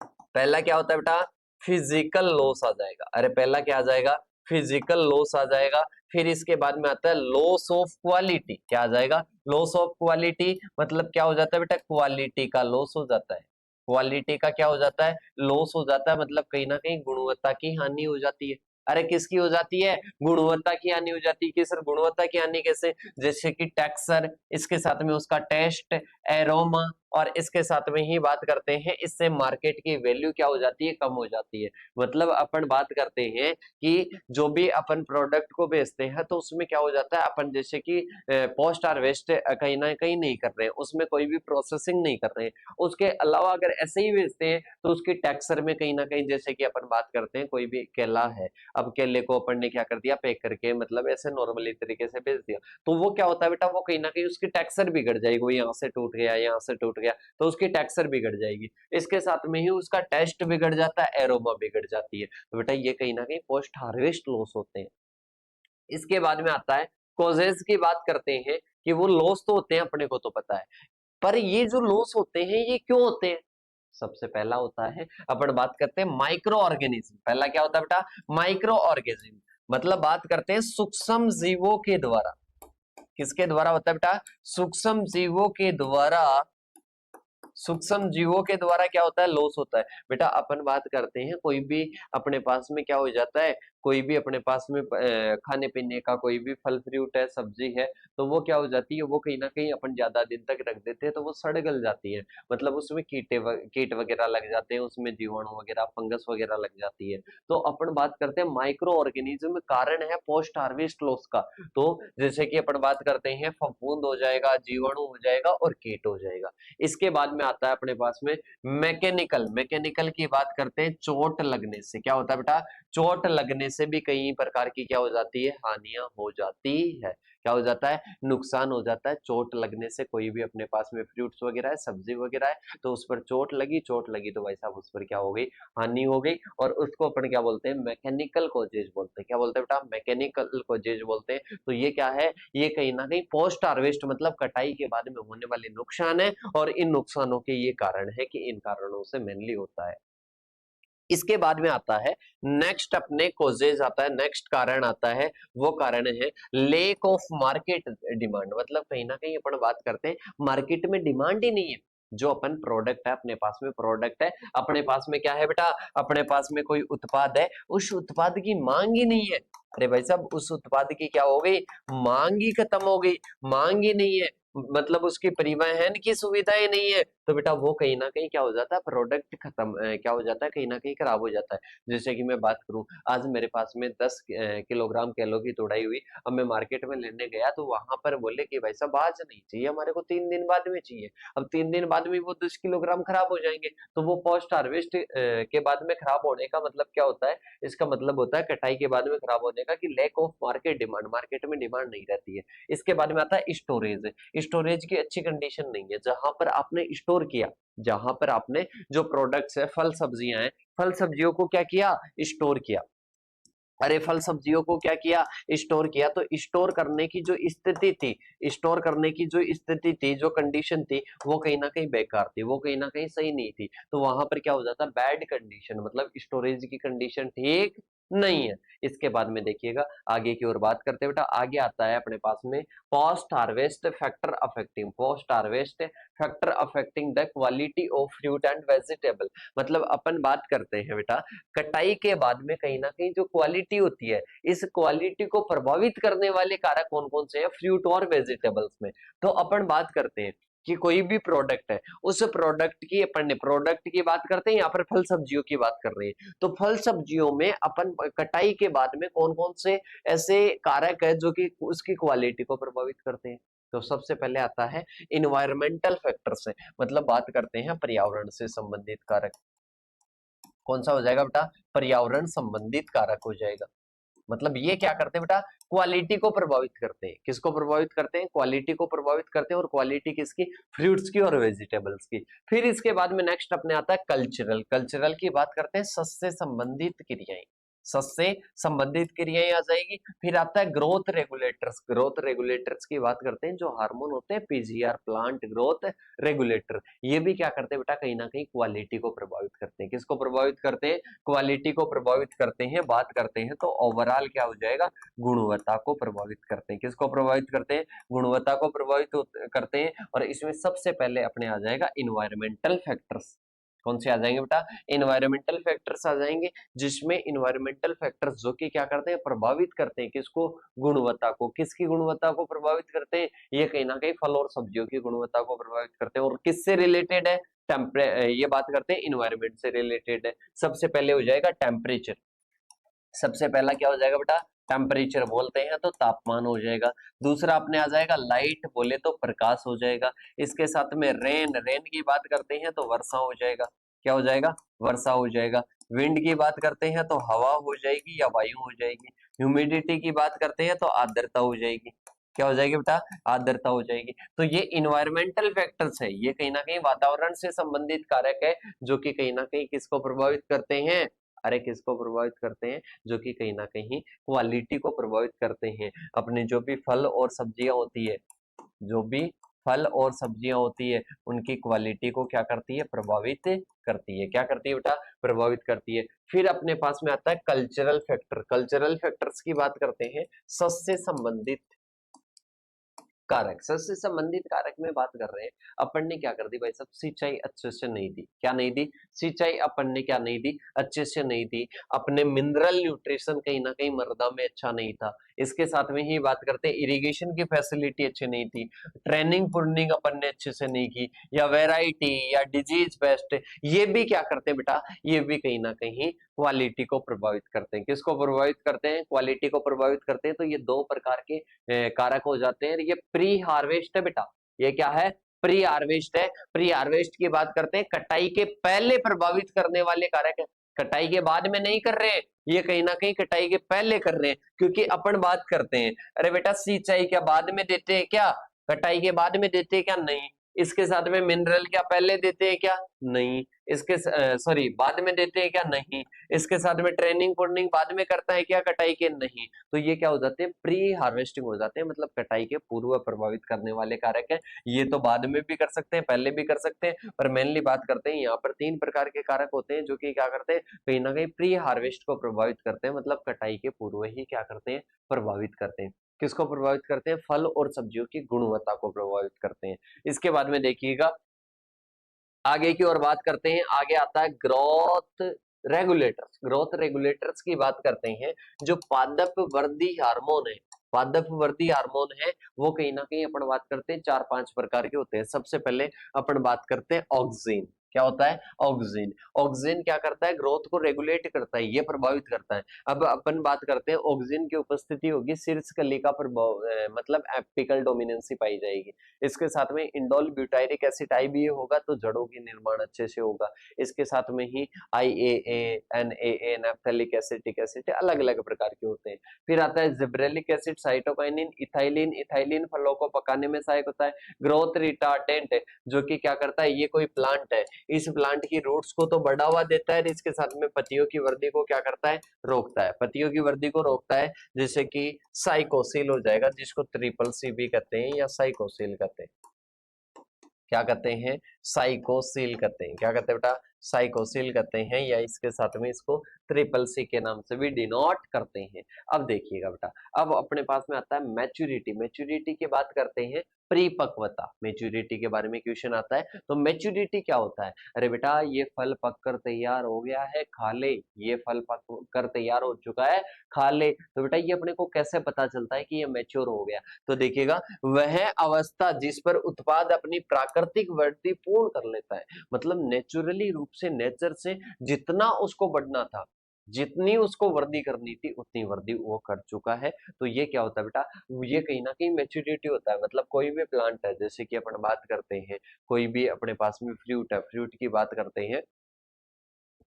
पहला क्या होता है बेटा? फिजिकल लॉस आ जाएगा। अरे पहला क्या आ जाएगा? फिजिकल लॉस आ जाएगा। फिर इसके बाद में आता है लॉस ऑफ क्वालिटी। क्या आ जाएगा? Loss of quality. मतलब क्या हो जाता है बेटा? क्वालिटी का लॉस हो जाता है। क्वालिटी का क्या हो जाता है? लॉस हो जाता है। मतलब कहीं ना कहीं गुणवत्ता की हानि हो जाती है। अरे किसकी हो जाती है? गुणवत्ता की हानि हो जाती है। कि सर गुणवत्ता की हानि कैसे? जैसे कि टेक्सचर, इसके साथ में उसका टेस्ट, एरोमा, और इसके साथ में ही बात करते हैं इससे मार्केट की वैल्यू क्या हो जाती है? कम हो जाती है। मतलब अपन बात करते हैं कि जो भी अपन प्रोडक्ट को बेचते हैं तो उसमें क्या हो जाता है? अपन जैसे कि पोस्ट हार्वेस्ट कहीं ना कहीं नहीं कर रहे हैं, उसमें कोई भी प्रोसेसिंग नहीं कर रहे हैं। उसके अलावा अगर ऐसे ही बेचते हैं तो उसकी टेक्सचर में कहीं ना कहीं, जैसे कि अपन बात करते हैं कोई भी केला है, अब केले को अपन ने क्या कर दिया? पैक करके मतलब ऐसे नॉर्मली तरीके से बेच दिया। तो वो क्या होता है बेटा? वो कहीं ना कहीं उसकी टेक्सचर बिगड़ जाएगी। वो यहाँ से टूट गया, यहाँ से टूट गया, तो उसकी टेक्सचर बिगड़ जाएगी। इसके साथ में ही उसका टेस्ट बिगड़ जाता है, एरोमा बिगड़ जाती है। तो बेटा ये कहीं ना कहीं पोस्ट हार्वेस्ट लॉस होते हैं। इसके बाद में आता है कॉजेज की बात करते हैं कि वो लॉस तो होते हैं, अपने को तो पता है, पर ये जो लॉस होते हैं ये क्यों होते हैं? सबसे पहला होता है, अपन बात करते हैं माइक्रो ऑर्गेनिज्म। पहला क्या होता है बेटा? Micro organism. मतलब बात करते हैं सूक्ष्म जीवों के द्वारा। किसके द्वारा होता है बेटा? सूक्ष्म जीवों के द्वारा। सूक्ष्म जीवों के द्वारा क्या होता है? लॉस होता है। बेटा अपन बात करते हैं कोई भी अपने पास में क्या हो जाता है, कोई भी अपने पास में खाने पीने का कोई भी फल फ्रूट है, सब्जी है, तो वो क्या हो जाती है? वो कहीं ना कहीं अपन ज्यादा दिन तक रख देते हैं तो वो सड़ गल जाती है। मतलब उसमें कीट वगैरह लग जाते हैं, उसमें जीवाणु वगैरह, फंगस वगैरह लग जाती है। तो अपन बात करते हैं माइक्रो ऑर्गेनिज्म कारण है पोस्ट हार्वेस्ट लॉस का। तो जैसे कि अपन बात करते हैं फफूंद हो जाएगा, जीवाणु हो जाएगा और कीट हो जाएगा। इसके बाद में आता है अपने पास में मैकेनिकल। मैकेनिकल की बात करते हैं चोट लगने से। क्या होता है बेटा? चोट लगने से भी कई प्रकार की क्या हो जाती है? हानियां हो जाती है। क्या हो जाता है? नुकसान हो जाता है। चोट लगने से कोई भी अपने पास में फ्रूट्स वगैरह है, सब्जी वगैरह है, तो उस पर चोट लगी, चोट लगी तो भाई साहब उस पर क्या हो गई? हानि हो गई। और उसको अपन क्या बोलते हैं? मैकेनिकल कॉजेज बोलते हैं। क्या बोलते हैं बेटा? मैकेनिकल कॉजेज बोलते हैं। तो ये क्या है? ये कहीं ना कहीं पोस्ट हार्वेस्ट मतलब कटाई के बाद में होने वाले नुकसान है, और इन नुकसानों के ये कारण है कि इन कारणों से मेनली होता है। इसके बाद में आता है नेक्स्ट, अपने कोजेज आता है, नेक्स्ट कारण आता है, वो कारण है लेक ऑफ मार्केट डिमांड। मतलब कहीं ना कहीं अपन बात करते हैं मार्केट में डिमांड ही नहीं है। जो अपन प्रोडक्ट है, अपने पास में प्रोडक्ट है, अपने पास में क्या है बेटा? अपने पास में कोई उत्पाद है, उस उत्पाद की मांग ही नहीं है। अरे भाई साहब उस उत्पाद की क्या हो गई? मांग ही खत्म हो गई। मांग ही नहीं है, मतलब उसकी परिवहन की सुविधाएं नहीं है, तो बेटा वो कहीं ना कहीं क्या हो जाता है? प्रोडक्ट खत्म क्या हो जाता है? कहीं ना कहीं खराब हो जाता है। जैसे कि मैं बात करूं, आज मेरे पास में 10 किलोग्राम केलों की तोड़ाई हुई। अब मैं मार्केट में लेने गया तो वहां पर बोले कि भाई साहब आज नहीं चाहिए, हमारे को 3 दिन बाद में चाहिए। अब 3 दिन बाद में वो 10 किलोग्राम खराब हो जाएंगे। तो वो पोस्ट हार्वेस्ट के बाद में खराब होने का मतलब क्या होता है? इसका मतलब होता है कटाई के बाद में खराब होने का, कि lack of market demand, market में डिमांड नहीं रहती है। इसके बाद में आता है स्टोरेज। स्टोरेज की अच्छी कंडीशन नहीं है। जहां पर आपने स्टोर किया, जहां पर आपने जो प्रोडक्ट्स है, फल सब्जियां हैं, फल सब्जियों को क्या किया? स्टोर किया। अरे फल सब्जियों को क्या किया? स्टोर किया। तो स्टोर करने की जो स्थिति थी, स्टोर करने की जो स्थिति थी, जो कंडीशन थी, वो कहीं ना कहीं बेकार थी, वो कहीं ना कहीं सही नहीं थी। तो वहां पर क्या हो जाता है? बैड कंडीशन, मतलब स्टोरेज की कंडीशन ठीक नहीं है। इसके बाद में देखिएगा आगे की ओर बात करते हैं बेटा, आगे आता है अपने पास में post harvest factor affecting, post harvest factor affecting the quality of fruit and vegetable. मतलब अपन बात करते हैं बेटा कटाई के बाद में कहीं ना कहीं जो क्वालिटी होती है, इस क्वालिटी को प्रभावित करने वाले कारक कौन कौन से हैं फ्रूट और वेजिटेबल्स में। तो अपन बात करते हैं कि कोई भी प्रोडक्ट है, उस प्रोडक्ट की अपन ने प्रोडक्ट की बात करते हैं, यहाँ पर फल सब्जियों की बात कर रहे हैं, तो फल सब्जियों में अपन कटाई के बाद में कौन कौन से ऐसे कारक है जो कि उसकी क्वालिटी को प्रभावित करते हैं। तो सबसे पहले आता है इन्वायरमेंटल फैक्टर से, मतलब बात करते हैं पर्यावरण से संबंधित कारक। कौन सा हो जाएगा बेटा, पर्यावरण संबंधित कारक हो जाएगा। मतलब ये क्या करते हैं बेटा, क्वालिटी को प्रभावित करते हैं। किसको प्रभावित करते हैं, क्वालिटी को प्रभावित करते हैं। और क्वालिटी किसकी, फ्रूट्स की और वेजिटेबल्स की। फिर इसके बाद में नेक्स्ट अपने आता है कल्चरल। कल्चरल की बात करते हैं सस्य संबंधित क्रियाएं, सस्य संबंधित क्रियाएं आ जाएगी। फिर आता है ग्रोथ रेगुलेटर्स, ग्रोथ रेगुलेटर्स की बात करते हैं जो हार्मोन होते हैं पीजीआर, प्लांट ग्रोथ रेगुलेटर। ये भी क्या करते हैं बेटा, कहीं ना कहीं क्वालिटी को प्रभावित करते हैं। किसको प्रभावित करते हैं, क्वालिटी को प्रभावित करते हैं। बात करते हैं तो ओवरऑल क्या हो जाएगा, गुणवत्ता को प्रभावित करते हैं। किसको प्रभावित करते हैं, गुणवत्ता को प्रभावित करते हैं। और इसमें सबसे पहले अपने आ जाएगा इन्वायरमेंटल फैक्टर्स। कौन से आ जाएंगे बेटा, इन्वायरमेंटल फैक्टर्स आ जाएंगे, जिसमें इन्वायरमेंटल फैक्टर्स जो कि क्या करते हैं, प्रभावित करते हैं किसको, गुणवत्ता को। किसकी गुणवत्ता को प्रभावित करते हैं, ये कहीं ना कहीं फल और सब्जियों की गुणवत्ता को प्रभावित करते हैं। और किससे रिलेटेड है, ये बात करते हैं इन्वायरमेंट से रिलेटेड है। सबसे पहले हो जाएगा टेम्परेचर, सबसे पहला क्या हो जाएगा बेटा, टेम्परेचर बोलते हैं तो तापमान हो जाएगा। दूसरा अपने आ जाएगा लाइट, बोले तो प्रकाश हो जाएगा। इसके साथ में रेन, रेन की बात करते हैं तो वर्षा हो जाएगा। क्या हो जाएगा, वर्षा हो जाएगा। विंड की बात करते हैं तो हवा हो जाएगी या वायु हो जाएगी। ह्यूमिडिटी की बात करते हैं तो आर्द्रता हो जाएगी। क्या हो जाएगी बेटा, आर्द्रता हो जाएगी। तो ये इन्वायरमेंटल फैक्टर्स है, ये कहीं ना कहीं वातावरण से संबंधित कारक है जो कि कहीं ना कहीं किसको प्रभावित करते हैं, अरे किसको प्रभावित करते हैं, जो कि कहीं ना कहीं क्वालिटी को प्रभावित करते हैं। अपने जो भी फल और सब्जियां होती है, जो भी फल और सब्जियां होती है, उनकी क्वालिटी को क्या करती है, प्रभावित करती है। क्या करती है बेटा, प्रभावित करती है। फिर अपने पास में आता है कल्चरल फैक्टर। कल्चरल फैक्टर्स की बात करते हैं सस्य संबंधित कारक। से संबंधित कारक में बात कर रहे हैं। अपन ने क्या कर दी भाई साहब, सिंचाई अच्छे से नहीं दी। क्या नहीं दी, सिंचाई अपन ने क्या नहीं दी, अच्छे से नहीं दी। अपने मिनरल न्यूट्रिशन कहीं ना कहीं मृदा में अच्छा नहीं था। इसके साथ में ही बात करते हैं इरिगेशन की फैसिलिटी अच्छी नहीं थी। ट्रेनिंग पुर्निंग अपन ने अच्छे से नहीं की, या वेराइटी या डिजीज बेस्ट, ये भी क्या करते हैं बेटा, ये भी कहीं ना कहीं क्वालिटी को प्रभावित करते हैं। किसको प्रभावित करते हैं, क्वालिटी को प्रभावित करते हैं। तो ये दो प्रकार के कारक हो जाते हैं। ये प्री हार्वेस्ट है बेटा, ये क्या है, प्री हार्वेस्ट है। प्री हार्वेस्ट की बात करते हैं, कटाई के पहले प्रभावित करने वाले कारक है। कटाई के बाद में नहीं कर रहे हैं, ये कहीं ना कहीं कटाई के पहले कर रहे हैं। क्योंकि अपन बात करते हैं, अरे बेटा सिंचाई क्या बाद में देते हैं क्या, कटाई के बाद में देते हैं क्या, नहीं। इसके साथ में मिनरल क्या पहले देते हैं क्या, नहीं। इसके सॉरी बाद में देते हैं क्या, नहीं। इसके साथ में ट्रेनिंग पुर्निंग बाद में करता है क्या, कटाई के, नहीं। तो ये क्या हो जाते हैं, प्री हार्वेस्टिंग हो जाते हैं, मतलब कटाई के पूर्व प्रभावित करने वाले कारक है। ये तो बाद में भी कर सकते हैं, पहले भी कर सकते हैं, पर मेनली बात करते हैं यहाँ पर तीन प्रकार के कारक होते हैं जो कि क्या करते हैं, कहीं ना कहीं प्री हार्वेस्ट को प्रभावित करते हैं, मतलब कटाई के पूर्व ही क्या करते हैं, प्रभावित करते हैं। किसको प्रभावित करते हैं, फल और सब्जियों की गुणवत्ता को प्रभावित करते हैं। इसके बाद में देखिएगा आगे की ओर बात करते हैं, आगे आता है ग्रोथ रेगुलेटर्स। ग्रोथ रेगुलेटर्स की बात करते हैं, जो पादप वर्धी हार्मोन है, पादप वर्धी हार्मोन है, वो कहीं ना कहीं अपन बात करते हैं 4-5 प्रकार के होते हैं। सबसे पहले अपन बात करते हैं ऑक्सिन। क्या होता है, ऑक्सिन। ऑक्सिन क्या करता है, ग्रोथ को रेगुलेट करता है, ये प्रभावित करता है। अब अपन बात करते हैं, ऑक्सिन की उपस्थिति होगी शीर्षकली का प्रभाव, मतलब एपिकल डोमिनेंसी पाई जाएगी। इसके साथ में इंडोल ब्यूटायरिक एसिड आई होगा तो जड़ों की निर्माण अच्छे से होगा। इसके साथ में ही IAA, NAA, नैप्थेलिक एसिटिक एसिड, अलग अलग प्रकार के होते हैं। फिर आता है gibberellic acid, cytokinin, ethylene. Ethylene फलों को पकाने में सहायक होता है। ग्रोथ रिटार्डेंट, जो कि क्या करता है, ये कोई प्लांट है, इस प्लांट की रूट्स को तो बढ़ावा देता है, इसके साथ में पत्तियों की वृद्धि को क्या करता है, रोकता है, पत्तियों की वृद्धि को रोकता है। जैसे कि साइकोसिल हो जाएगा, जिसको ट्रिपल सी भी कहते हैं या साइकोसिल कहते हैं। क्या कहते हैं, साइकोसिल कहते हैं। क्या कहते हैं बेटा, साइकोसिल कहते हैं, या इसके साथ में इसको ट्रिपल सी के नाम से भी डिनोट करते हैं। अब देखिएगा बेटा, अब अपने पास में आता है मैच्योरिटी। मैच्योरिटी की बात करते हैं, परिपक्वता। मैच्योरिटी के बारे में क्वेश्चन आता है, तो मैच्योरिटी क्या होता है? अरे बेटा, ये फल पककर तैयार हो गया है, खा ले। ये फल पक कर तैयार हो चुका है, खा ले। तो बेटा ये अपने को कैसे पता चलता है कि ये मैच्योर हो गया? तो देखिएगा, वह अवस्था जिस पर उत्पाद अपनी प्राकृतिक वृद्धि पूर्ण कर लेता है, मतलब नेचुरली रूप से, नेचर से जितना उसको बढ़ना था, जितनी उसको वृद्धि करनी थी, उतनी वृद्धि वो कर चुका है। तो ये क्या होता है बेटा? ये कहीं ना कहीं मैच्योरिटी होता है। मतलब कोई भी प्लांट है, जैसे कि अपन बात करते हैं, कोई भी अपने पास में फ्रूट है, फ्रूट की बात करते हैं,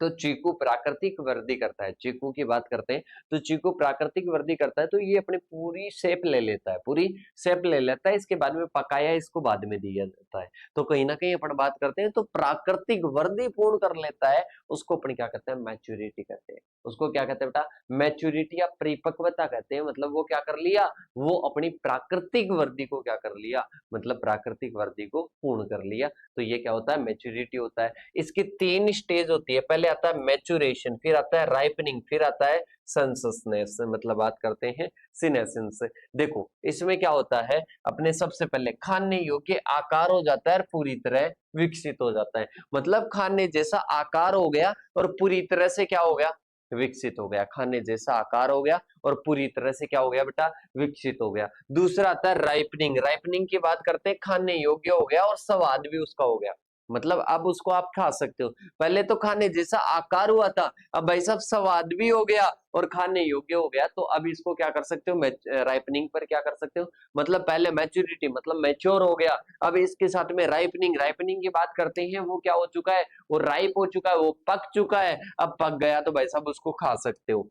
तो चीकू प्राकृतिक वृद्धि करता है। चीकू की बात करते हैं तो चीकू प्राकृतिक वृद्धि करता है, तो ये अपनी पूरी शेप ले लेता है, पूरी शेप ले लेता है। इसके बाद में पकाया इसको बाद में दिया जाता है। तो कहीं ना कहीं अपन बात करते हैं, तो प्राकृतिक वृद्धि पूर्ण कर लेता है, उसको अपन क्या कहते हैं? मैच्योरिटी कहते हैं। उसको क्या कहते हैं बेटा? मैच्योरिटी या परिपक्वता कहते हैं। मतलब वो क्या कर लिया? वो अपनी प्राकृतिक वृद्धि को क्या कर लिया? मतलब प्राकृतिक वृद्धि को पूर्ण कर लिया। तो ये क्या होता है? मैच्योरिटी होता है। इसकी 3 स्टेज होती है। पहले आता है मैच्योरेशन, फिर आता है राइपनिंग, फिर आता है सेंससनेस, मतलब बात करते हैं सीनेसेंस। देखो इसमें क्या होता है, अपने सबसे पहले खाने योग्य आकार हो जाता है और पूरी तरह विकसित हो जाता है। मतलब खाने जैसा आकार हो गया और पूरी तरह से क्या हो गया? विकसित हो गया। खाने जैसा आकार हो गया और पूरी तरह से क्या हो गया बेटा? विकसित हो गया। दूसरा आता है राइपनिंग। राइपनिंग की बात करते हैं, खाने योग्य हो गया और स्वाद भी उसका हो गया। मतलब अब उसको आप खा सकते हो। पहले तो खाने जैसा आकार हुआ था, अब भाई साहब स्वाद भी हो गया और खाने योग्य हो गया। तो अब इसको क्या कर सकते हो? राइपनिंग पर क्या कर सकते हो? मतलब पहले मैच्योरिटी, मतलब मैच्योर हो गया। अब इसके साथ में राइपनिंग, राइपनिंग की बात करते हैं, वो क्या हो चुका है? वो राइप हो चुका है, वो पक चुका है। अब पक गया तो भाई साहब उसको खा सकते हो।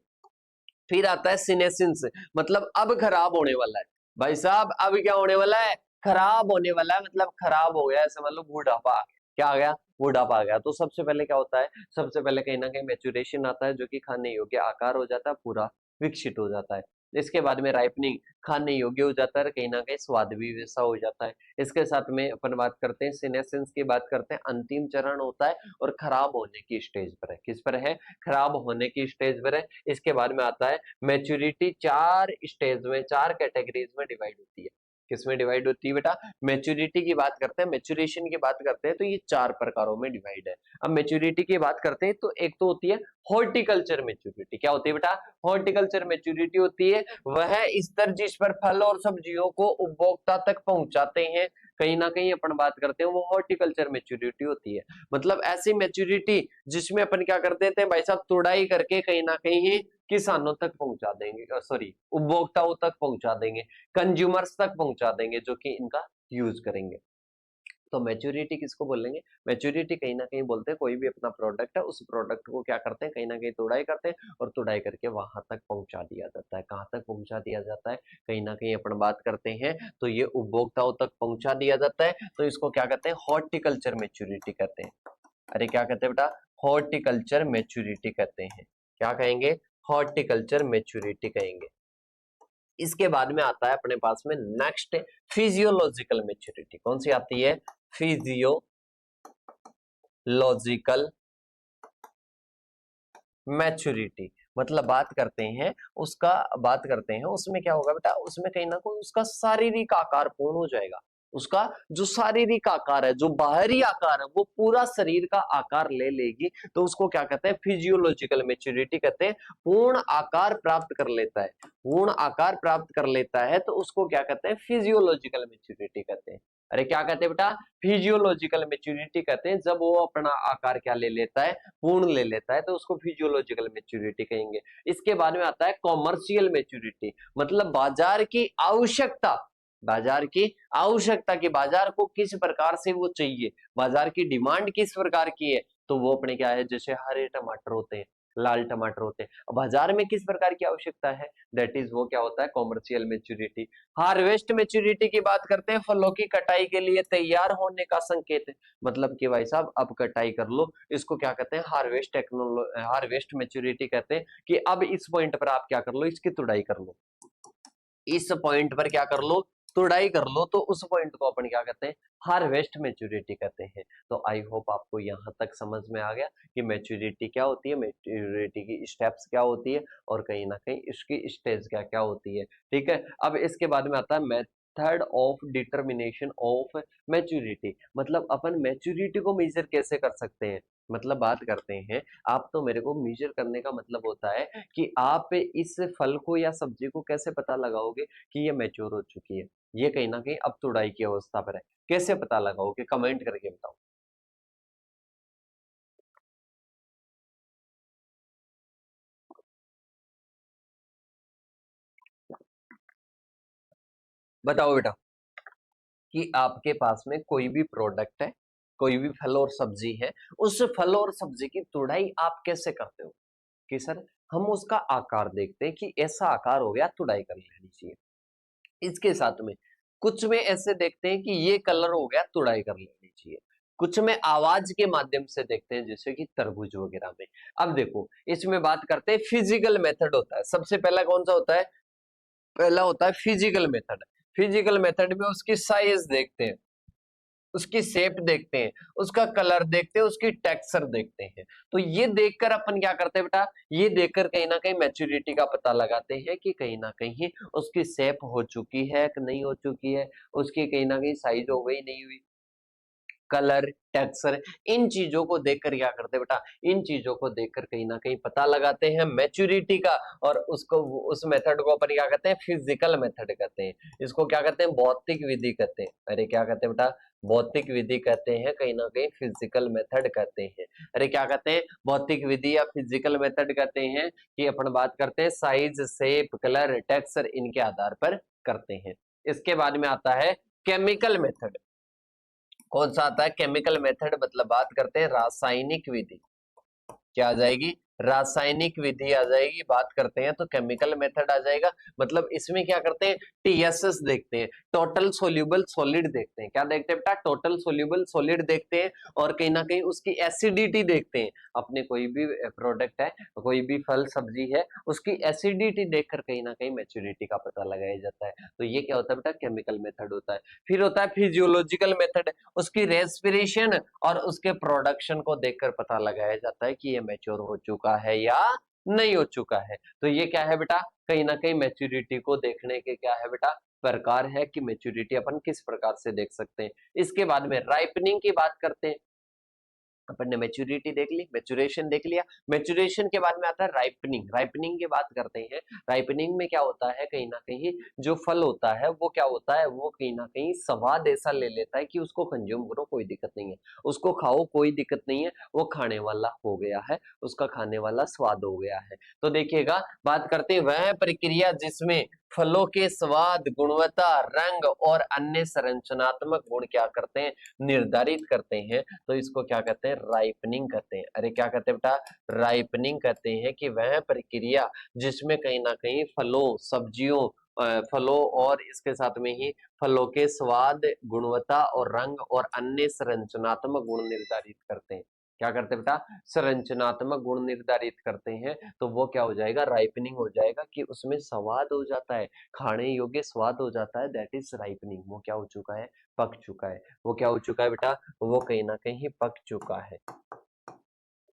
फिर आता है सीनेसिंस, मतलब अब खराब होने वाला है। भाई साहब अब क्या होने वाला है? खराब होने वाला है, मतलब खराब हो गया, ऐसे मतलब बूढ़ापा आ गया। क्या आ गया? बूढ़ापा आ गया। तो सबसे पहले क्या होता है? सबसे पहले कहीं ना कहीं मैच्योरेशन आता है, जो कि खाने योग्य आकार हो जाता है, पूरा विकसित हो जाता है। इसके बाद में राइपनिंग, खाने योग्य हो जाता है, कहीं ना कहीं स्वाद भी वैसा हो जाता है। इसके साथ में अपन बात करते हैं सीनेसेंस की, बात करते हैं, अंतिम चरण होता है और खराब होने की स्टेज पर है। किस पर है? खराब होने की स्टेज पर है। इसके बाद में आता है मैच्योरिटी। 4 स्टेज में, 4 कैटेगरीज में डिवाइड होती है। किसमें डिवाइड होती है बेटा? मैच्योरिटी की बात करते हैं, मैच्योरेशन की बात करते हैं, तो ये 4 प्रकारों में डिवाइड है। अब मैच्योरिटी की बात करते हैं, तो एक तो होती है हॉर्टिकल्चर मैच्योरिटी। क्या होती है बेटा? हॉर्टिकल्चर मैच्योरिटी होती है वह स्तर जिस पर फल और सब्जियों को उपभोक्ता तक पहुंचाते हैं, कहीं ना कहीं अपन बात करते हैं, वो हॉर्टिकल्चर मैच्योरिटी होती है। मतलब ऐसी मैच्योरिटी जिसमें अपन क्या कर देते हैं भाई साहब? तुड़ाई करके कहीं ना कहीं किसानों तक पहुंचा देंगे, सॉरी उपभोक्ताओं तक पहुंचा देंगे, कंज्यूमर्स तक पहुंचा देंगे, जो कि इनका यूज करेंगे। तो मैच्योरिटी किसको बोलेंगे? मैच्योरिटी कहीं ना कहीं बोलते हैं, कोई भी अपना प्रोडक्ट है, उस प्रोडक्ट को क्या करते हैं? कहीं ना कहीं तुड़ाई करते हैं और तुड़ाई करके वहां तक पहुंचा दिया जाता है। कहाँ तक पहुंचा दिया जाता है? कहीं ना कहीं अपन बात करते हैं तो ये उपभोक्ताओं तक पहुंचा दिया जाता है। तो इसको क्या कहते हैं? हॉर्टिकल्चर मैच्योरिटी कहते हैं। अरे क्या कहते हैं बेटा? हॉर्टिकल्चर मैच्योरिटी कहते हैं। क्या कहेंगे? हॉर्टिकल्चर मैच्योरिटी कहेंगे। इसके बाद में आता है अपने पास में नेक्स्ट फिजियोलॉजिकल मैच्योरिटी। कौन सी आती है? Physiological maturity. मतलब बात करते हैं उसका, बात करते हैं उसमें क्या होगा बेटा? उसमें कहीं ना कहीं उसका शारीरिक आकार पूर्ण हो जाएगा। उसका जो शारीरिक आकार है, जो बाहरी आकार है, वो पूरा शरीर का आकार ले लेगी। तो उसको क्या कहते हैं? फिजियोलॉजिकल मैच्योरिटी कहते हैं। पूर्ण आकार प्राप्त कर लेता है, पूर्ण आकार प्राप्त कर लेता है, तो उसको क्या कहते हैं? फिजियोलॉजिकल मैच्योरिटी कहते हैं। अरे क्या कहते हैं बेटा? फिजियोलॉजिकल मैच्योरिटी कहते हैं। जब वो अपना आकार क्या ले लेता है? पूर्ण ले लेता है, तो उसको फिजियोलॉजिकल मैच्योरिटी कहेंगे। इसके बाद में आता है कॉमर्शियल मैच्योरिटी, मतलब बाजार की आवश्यकता, बाजार की आवश्यकता की, बाजार को किस प्रकार से वो चाहिए, बाजार की डिमांड किस प्रकार की है, तो वो अपने क्या है? जैसे हरे टमाटर होते हैं, लाल टमाटर होते हैं, बाजार में किस प्रकार की आवश्यकता है, दैट इज वो क्या होता है? Commercial maturity. हार्वेस्ट मैच्योरिटी की बात करते हैं, फलों की कटाई के लिए तैयार होने का संकेत है। मतलब कि भाई साहब अब कटाई कर लो, इसको क्या कहते हैं? हार्वेस्ट टेक्नोलॉजी, हार्वेस्ट मैच्योरिटी कहते हैं कि अब इस पॉइंट पर आप क्या कर लो? इसकी तुड़ाई कर लो, इस पॉइंट पर क्या कर लो? तुड़ाई कर लो तो उस पॉइंट को अपन क्या कहते हैं, हार्वेस्ट मैच्योरिटी कहते हैं। तो आई होप आपको यहाँ तक समझ में आ गया कि मैच्योरिटी क्या होती है, मैच्योरिटी की स्टेप्स क्या होती है, और कहीं ना कहीं इसकी स्टेज क्या क्या होती है। ठीक है, अब इसके बाद में आता है method of determination of maturity. मतलब अपन मैच्योरिटी को मेजर कैसे कर सकते हैं, मतलब बात करते हैं, आप तो मेरे को मेजर करने का मतलब होता है कि आप इस फल को या सब्जी को कैसे पता लगाओगे कि ये मैच्योर हो चुकी है, ये कहीं ना कहीं अब तुड़ाई की अवस्था पर है, कैसे पता लगाओगे, कमेंट करके बताओ। बताओ बेटा कि आपके पास में कोई भी प्रोडक्ट है, कोई भी फल और सब्जी है, उस फल और सब्जी की तुड़ाई आप कैसे करते हो? कि सर हम उसका आकार देखते हैं कि ऐसा आकार हो गया, तुड़ाई कर लेनी चाहिए। इसके साथ में कुछ में ऐसे देखते हैं कि ये कलर हो गया, तुड़ाई कर लेनी चाहिए। कुछ में आवाज के माध्यम से देखते हैं, जैसे कि तरबूज वगैरह में। अब देखो इसमें बात करते हैं, फिजिकल मेथड होता है, सबसे पहला कौन सा होता है, पहला होता है फिजिकल मेथड। फिजिकल मेथड में उसकी साइज देखते हैं, उसकी शेप देखते हैं, उसका कलर देखते हैं, उसकी टेक्सचर देखते हैं। तो ये देखकर अपन क्या करते हैं बेटा, ये देखकर कहीं ना कहीं मैच्योरिटी का पता लगाते हैं कि कहीं ना कहीं उसकी शेप हो चुकी है कि नहीं हो चुकी है, उसकी कहीं ना कहीं साइज हो गई नहीं हुई, कलर, टेक्सचर, इन चीजों को देखकर क्या करते हैं बेटा, इन चीजों को देखकर कहीं ना कहीं पता लगाते हैं मैच्योरिटी का। और उसको, उस मेथड को अपन क्या कहते हैं, फिजिकल मेथड कहते हैं। इसको क्या कहते हैं, भौतिक विधि कहते हैं। अरे क्या कहते हैं बेटा, भौतिक विधि कहते हैं, कहीं ना कहीं फिजिकल मेथड कहते हैं। अरे क्या कहते हैं, भौतिक विधि या फिजिकल मेथड कहते हैं कि अपन बात करते हैं साइज, शेप, कलर, टेक्सचर, इनके आधार पर करते हैं। इसके बाद में आता है केमिकल मेथड। कौन सा आता है, केमिकल मेथड, मतलब बात करते हैं रासायनिक विधि। क्या आ जाएगी, रासायनिक विधि आ जाएगी। बात करते हैं तो केमिकल मेथड आ जाएगा। मतलब इसमें क्या करते हैं, टीएसएस देखते हैं, टोटल सोल्यूबल सॉलिड देखते हैं। क्या देखते हैं बेटा, टोटल सोल्यूबल सॉलिड देखते हैं, और कहीं ना कहीं उसकी एसिडिटी देखते हैं। अपने कोई भी प्रोडक्ट है, कोई भी फल सब्जी है, उसकी एसिडिटी देखकर कहीं ना कहीं मैच्योरिटी का पता लगाया जाता है। तो ये क्या होता है बेटा, केमिकल मेथड होता है। फिर होता है फिजियोलॉजिकल मेथड। उसकी रेस्पिरेशन और उसके प्रोडक्शन को देखकर पता लगाया जाता है कि ये मैच्योर हो चुका है या नहीं हो चुका है। तो ये क्या है बेटा, कहीं ना कहीं मैच्योरिटी को देखने के क्या है बेटा, प्रकार है कि मैच्योरिटी अपन किस प्रकार से देख सकते हैं। इसके बाद में राइपनिंग की बात करते हैं। अपन ने मैच्योरिटी देख ली, मैच्योरेशन देख लिया। मैच्योरेशन के बाद में आता है राइपनिंग। राइपनिंग की बात करते हैं। राइपनिंग में क्या होता है, कहीं ना कहीं जो फल होता है वो क्या होता है, वो कहीं ना कहीं स्वाद ऐसा ले लेता है कि उसको कंज्यूम करो कोई दिक्कत नहीं है, उसको खाओ कोई दिक्कत नहीं है, वो खाने वाला हो गया है, उसका खाने वाला स्वाद हो गया है। तो देखिएगा, बात करते हैं वह प्रक्रिया जिसमें फलों के स्वाद, गुणवत्ता, रंग और अन्य संरचनात्मक गुण क्या करते हैं, निर्धारित करते हैं। तो इसको क्या कहते हैं, राइपनिंग कहते हैं। अरे क्या कहते हैं बेटा, राइपनिंग कहते हैं कि वह प्रक्रिया जिसमें कहीं ना कहीं फलों, सब्जियों, फलों और इसके साथ में ही फलों के स्वाद, गुणवत्ता और रंग और अन्य संरचनात्मक गुण निर्धारित करते हैं। क्या करते हैं बेटा, संरचनात्मक गुण निर्धारित करते हैं। तो वो क्या हो जाएगा, राइपनिंग हो जाएगा, कि उसमें स्वाद हो जाता है, खाने योग्य स्वाद हो जाता है, दैट इज राइपनिंग। वो क्या हो चुका है, पक चुका है। वो क्या हो चुका है बेटा, वो कहीं ना कहीं पक चुका है।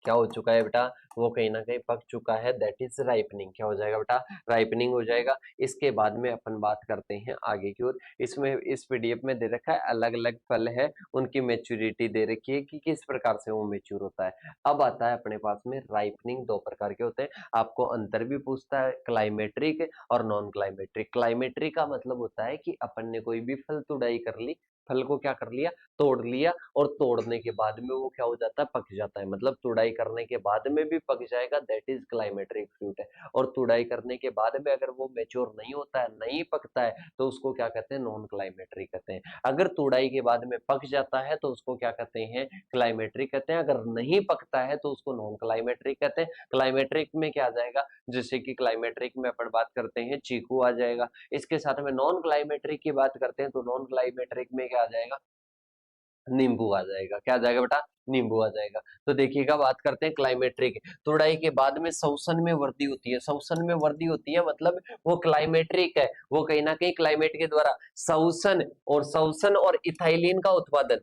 क्या हो चुका है बेटा, वो कहीं ना कहीं पक चुका है, दैट इज राइपनिंग। क्या हो जाएगा बेटा, राइपनिंग हो जाएगा। इसके बाद में अपन बात करते हैं आगे की ओर। इसमें इस पीडीएफ में दे रखा है अलग अलग फल है, उनकी मैच्योरिटी दे रखी है कि किस प्रकार से वो मैच्योर होता है। अब आता है अपने पास में राइपनिंग दो प्रकार के होते हैं। आपको अंतर भी पूछता है, क्लाइमेट्रिक और नॉन क्लाइमेट्रिक। क्लाइमेट्रिक का मतलब होता है कि अपन ने कोई भी फल तुड़ाई कर ली, फल को क्या कर लिया, तोड़ लिया, और तोड़ने के बाद में वो क्या हो जाता है, पक जाता है। मतलब तुड़ाई करने के बाद में भी पक जाएगा, दैट इज क्लाइमेट्रिक फ्रूट है। और तुड़ाई करने के बाद में अगर वो मेच्योर नहीं होता है, नहीं पकता है, तो उसको क्या कहते हैं, नॉन क्लाइमेट्रिक कहते हैं। अगर तुड़ाई के बाद में पक जाता है तो उसको क्या कहते हैं, क्लाइमेट्रिक कहते हैं। अगर नहीं पकता है तो उसको नॉन क्लाइमेट्रिक कहते हैं। क्लाइमेट्रिक में क्या आ जाएगा, जैसे कि क्लाइमेट्रिक में अपन बात करते हैं चीकू आ जाएगा। इसके साथ में नॉन क्लाइमेट्रिक की बात करते हैं तो नॉन क्लाइमेट्रिक में क्या आ जाएगा, नींबू आ जाएगा। क्या आ जाएगा बेटा? नींबू आ जाएगा। तो देखिएगा, बात करते हैं क्लाइमेट्रिक। तुड़ाई के बाद में श्वसन में वृद्धि होती है। श्वसन में वृद्धि होती है मतलब वो क्लाइमेट्रिक है, वो कहीं ना कहीं क्लाइमेट के द्वारा श्वसन और इथाइलिन का उत्पादन,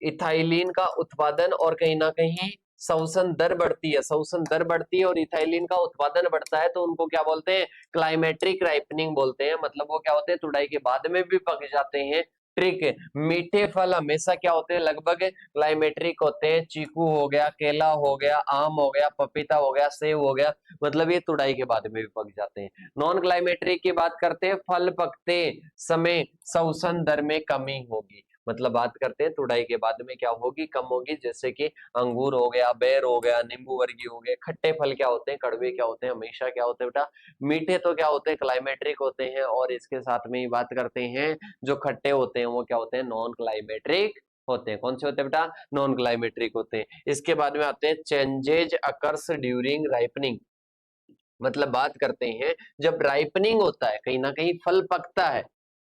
इथाइलिन का उत्पादन और कहीं ना कहीं श्वसन दर बढ़ती है, श्वसन दर बढ़ती है और इथाइलिन का उत्पादन बढ़ता है, तो उनको क्या बोलते हैं? क्लाइमेट्रिक राइपनिंग बोलते हैं। मतलब वो क्या होते हैं? तुड़ाई के बाद में भी पक जाते हैं। ट्रिक, मीठे फल हमेशा क्या होते हैं? लगभग क्लाइमेट्रिक होते हैं। चीकू हो गया, केला हो गया, आम हो गया, पपीता हो गया, सेब हो गया, मतलब ये तुड़ाई के बाद में भी पक जाते हैं। नॉन क्लाइमेट्रिक की बात करते हैं, फल पकते समय श्वसन दर में कमी होगी। मतलब बात करते हैं तुड़ाई के बाद में क्या होगी? कम होगी। जैसे कि अंगूर हो गया, बेर हो गया, नींबू वर्गीय हो गए। खट्टे फल क्या होते हैं? कड़वे क्या होते हैं? हमेशा क्या होते हैं बेटा? मीठे तो क्या होते हैं? क्लाइमेट्रिक होते हैं। और इसके साथ में ही बात करते हैं, जो खट्टे होते हैं वो क्या होते हैं? नॉन क्लाइमेट्रिक होते हैं। कौन से होते हैं बेटा? नॉन क्लाइमेट्रिक होते हैं। इसके बाद में आते हैं चेंजेज अकर्स ड्यूरिंग राइपनिंग। मतलब बात करते हैं, जब राइपनिंग होता है, कहीं ना कहीं फल पकता है,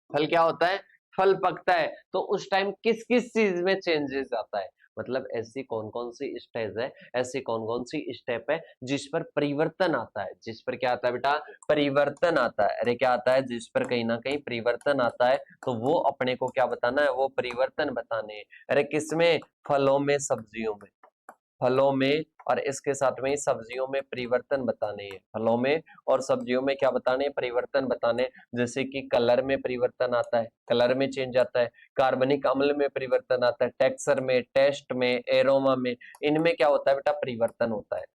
फल क्या होता है? फल पकता है, तो उस टाइम किस किस चीज में चेंजेस आता है? मतलब ऐसी कौन कौन सी स्टेज है, ऐसी कौन कौन सी स्टेप है जिस पर परिवर्तन आता है? जिस पर क्या आता है बेटा? परिवर्तन आता है। अरे क्या आता है? जिस पर कहीं ना कहीं परिवर्तन आता है, तो वो अपने को क्या बताना है? वो परिवर्तन बताने हैं। अरे किसमें? फलों में, सब्जियों में, फलों में और इसके साथ में सब्जियों में परिवर्तन बताने हैं। फलों में और सब्जियों में क्या बताने? परिवर्तन बताने। जैसे कि कलर में परिवर्तन आता है, कलर में चेंज आता है। कार्बनिक अम्ल में परिवर्तन आता है, टेक्सचर में, टेस्ट में, एरोमा में, इनमें क्या होता है बेटा? परिवर्तन होता है।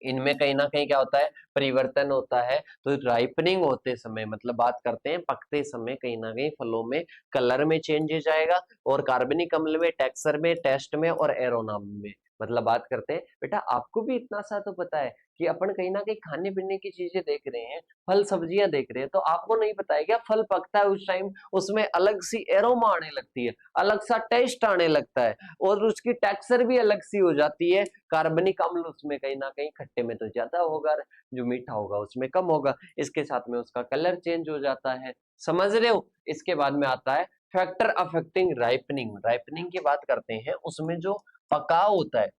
इनमें कहीं ना कहीं क्या होता है? परिवर्तन होता है। तो राइपनिंग होते समय, मतलब बात करते हैं पकते समय, कहीं ना कहीं फलों में कलर में चेंजेस आएगा और कार्बनिक अम्ल में, टेक्सचर में, टेस्ट में और एरोमा में। मतलब बात करते हैं बेटा, आपको भी इतना सा तो पता है कि अपन कहीं ना कहीं खाने पीने की चीजें देख रहे हैं, फल सब्जियां देख रहे हैं, तो आपको नहीं पता है क्या? फल पकता है उस टाइम उसमें अलग सी एरोमा आने लगती है, अलग सा टेस्ट आने लगता है और उसकी टेक्सचर भी अलग सी हो जाती है। कार्बनिक अम्ल उसमें कहीं ना कहीं खट्टे में तो ज्यादा होगा, जो मीठा होगा उसमें कम होगा। इसके साथ में उसका कलर चेंज हो जाता है। समझ रहे हो? इसके बाद में आता है फैक्टर अफेक्टिंग राइपनिंग। राइपनिंग की बात करते हैं, उसमें जो पकाव होता है,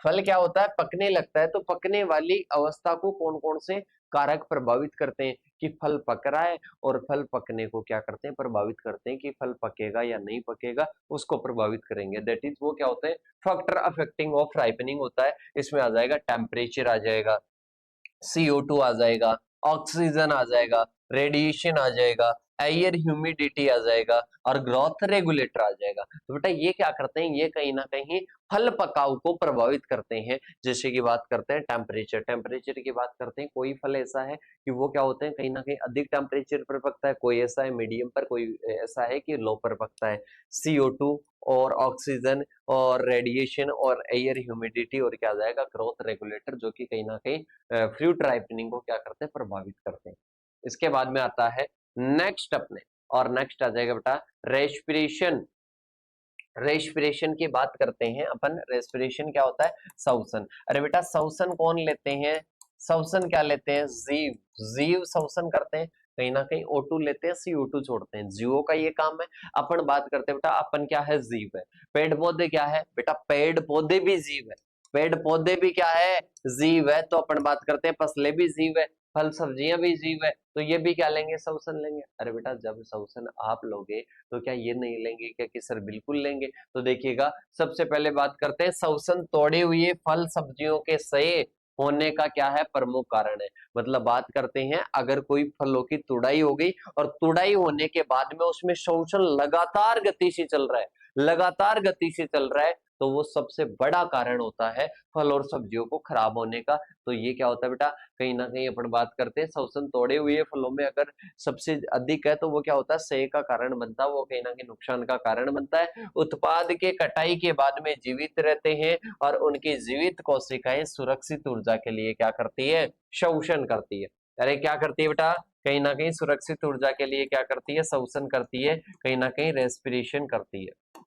फल क्या होता है? पकने लगता है, तो पकने वाली अवस्था को कौन कौन से कारक प्रभावित करते हैं कि फल पक रहा है, और फल पकने को क्या करते हैं? प्रभावित करते हैं कि फल पकेगा या नहीं पकेगा, उसको प्रभावित करेंगे। दैट इज वो क्या होता है? फैक्टर अफेक्टिंग ऑफ राइपनिंग होता है। इसमें आ जाएगा टेम्परेचर, आ जाएगा CO2 आ जाएगा, ऑक्सीजन आ जाएगा, रेडिएशन आ जाएगा, एयर ह्यूमिडिटी आ जाएगा और ग्रोथ रेगुलेटर आ जाएगा। तो बेटा ये क्या करते हैं? ये कहीं ना कहीं फल पकाव को प्रभावित करते हैं। जैसे कि बात करते हैं टेम्परेचर, टेम्परेचर की बात करते हैं, कोई फल ऐसा है कि वो क्या होते हैं? कहीं ना कहीं अधिक टेम्परेचर पर पकता है, कोई ऐसा है मीडियम पर, कोई ऐसा है कि लो पर पकता है। CO2 और ऑक्सीजन और रेडिएशन और एयर ह्यूमिडिटी और क्या आ जाएगा? ग्रोथ रेगुलेटर, जो कि कहीं ना कहीं फ्रूट राइपनिंग को क्या करते हैं? प्रभावित करते हैं। इसके बाद में आता है नेक्स्ट अपने, और नेक्स्ट आ जाएगा बेटा रेस्पिरेशन। रेस्पिरेशन की बात करते हैं अपन। रेस्पिरेशन क्या होता है? श्वसन। अरे बेटा श्वसन कौन लेते हैं? श्वसन क्या लेते हैं? जीव, जीव श्वसन करते हैं। कहीं ना कहीं O2 लेते हैं, CO2 छोड़ते हैं। जीवों का ये काम है। अपन बात करते हैं बेटा, अपन क्या है? जीव है। पेड़ पौधे क्या है बेटा? पेड़ पौधे भी जीव है। पेड़ पौधे भी क्या है? जीव है। तो अपन बात करते हैं फसलें भी जीव है, फल सब्जियां भी जीव है, तो ये भी क्या लेंगे? श्वसन लेंगे। अरे बेटा जब श्वसन आप लोगे तो क्या ये नहीं लेंगे क्या? कि सर बिल्कुल लेंगे। तो देखिएगा, सबसे पहले बात करते हैं श्वसन तोड़े हुए फल सब्जियों के सही होने का क्या है? प्रमुख कारण है। मतलब बात करते हैं, अगर कोई फलों की तुड़ाई हो गई और तुड़ाई होने के बाद में उसमें श्वसन लगातार गति से चल रहा है, लगातार गति से चल रहा है, तो वो सबसे बड़ा कारण होता है फल और सब्जियों को खराब होने का। तो ये क्या होता है बेटा? कहीं ना कहीं अपन बात करते हैं श्वसन तोड़े हुए फलों में अगर सबसे अधिक है, तो वो क्या होता है? क्षय का कारण बनता है, वो कहीं ना कहीं नुकसान का कारण बनता है। उत्पाद के कटाई के बाद में जीवित रहते हैं और उनकी जीवित कोशिकाएं सुरक्षित ऊर्जा के लिए क्या करती है? श्वसन करती है। अरे क्या करती है बेटा? कहीं ना कहीं सुरक्षित ऊर्जा के लिए क्या करती है? श्वसन करती है, कहीं ना कहीं रेस्पिरेशन करती है।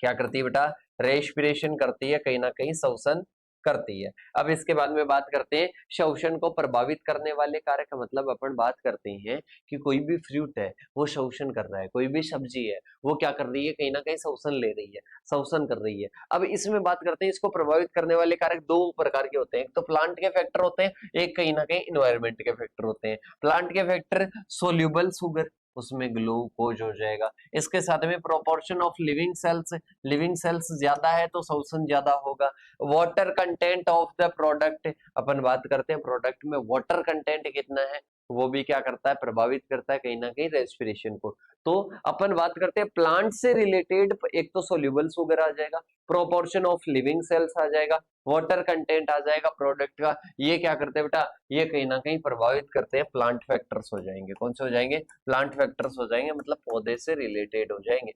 क्या करती है बेटा? रेस्पिरेशन करती है, कहीं ना कहीं श्वसन करती है। अब इसके बाद में बात करते हैं शोषण को प्रभावित करने वाले कारक, मतलब अपन बात करते हैं कि कोई भी फ्रूट है वो शोषण कर रहा है, कोई भी सब्जी है वो क्या कर रही है, कहीं ना कहीं शोषण ले रही है, शोषण कर रही है। अब इसमें बात करते हैं इसको प्रभावित करने वाले कारक दो प्रकार के होते हैं, एक तो प्लांट के फैक्टर होते हैं, एक कहीं ना कहीं इन्वायरमेंट के फैक्टर होते हैं। प्लांट के फैक्टर सोल्यूबल शुगर, उसमें ग्लूकोज हो जाएगा। इसके साथ में प्रोपोर्शन ऑफ लिविंग सेल्स ज्यादा है तो शोषण ज्यादा होगा। Water content of the product, अपन बात करते हैं प्रोडक्ट में वाटर कंटेंट कितना है, वो भी क्या करता है, प्रभावित करता है कहीं ना कहीं रेस्पिरेशन को। तो अपन बात करते हैं प्लांट से रिलेटेड, एक तो सोल्यूबल शुगर आ जाएगा, प्रोपोर्शन ऑफ लिविंग सेल्स आ जाएगा, वाटर कंटेंट आ जाएगा प्रोडक्ट का। ये क्या करते हैं बेटा, ये कहीं ना कहीं प्रभावित करते हैं, प्लांट फैक्टर्स हो जाएंगे। कौन से हो जाएंगे, प्लांट फैक्टर्स हो जाएंगे, मतलब पौधे से रिलेटेड हो जाएंगे,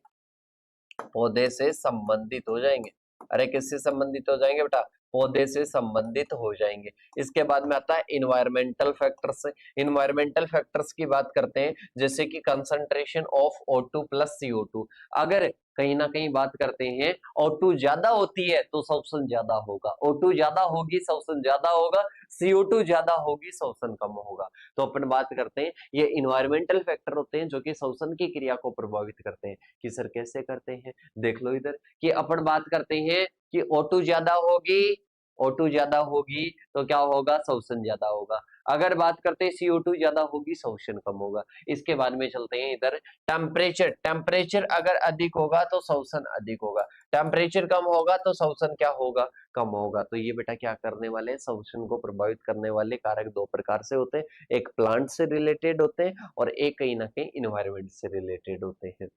पौधे से संबंधित हो जाएंगे। अरे किससे संबंधित हो जाएंगे बेटा, पौधे से संबंधित हो जाएंगे। इसके बाद में आता है इन्वायरमेंटल फैक्टर्स। इन्वायरमेंटल फैक्टर्स की बात करते हैं, जैसे कि concentration of O2 plus CO2। अगर कहीं ना कहीं बात करते हैं O2 ज्यादा होती है तो शोषण ज्यादा होगा, O2 ज्यादा होगी शोषण ज्यादा होगा, CO2 ज्यादा होगी शोषण कम होगा। तो अपन बात करते हैं ये इन्वायरमेंटल फैक्टर होते हैं जो कि शोषण की क्रिया को प्रभावित करते हैं। कि सर कैसे करते हैं, देख लो इधर कि अपन बात करते हैं कि O2 ज्यादा होगी, O2 ज्यादा होगी तो क्या होगा, शोषण ज्यादा होगा। अगर बात करते हैं CO2 ज्यादा होगी शोषण कम होगा। इसके बाद में चलते हैं इधर टेम्परेचर। टेम्परेचर अगर अधिक होगा तो शोषण अधिक होगा, टेम्परेचर कम होगा तो शोषण क्या होगा, कम होगा। तो ये बेटा क्या करने वाले हैं, शोषण को प्रभावित करने वाले कारक दो प्रकार से होते हैं, एक प्लांट से रिलेटेड होते हैं और एक कहीं ना कहीं इन्वायरमेंट से रिलेटेड होते हैं।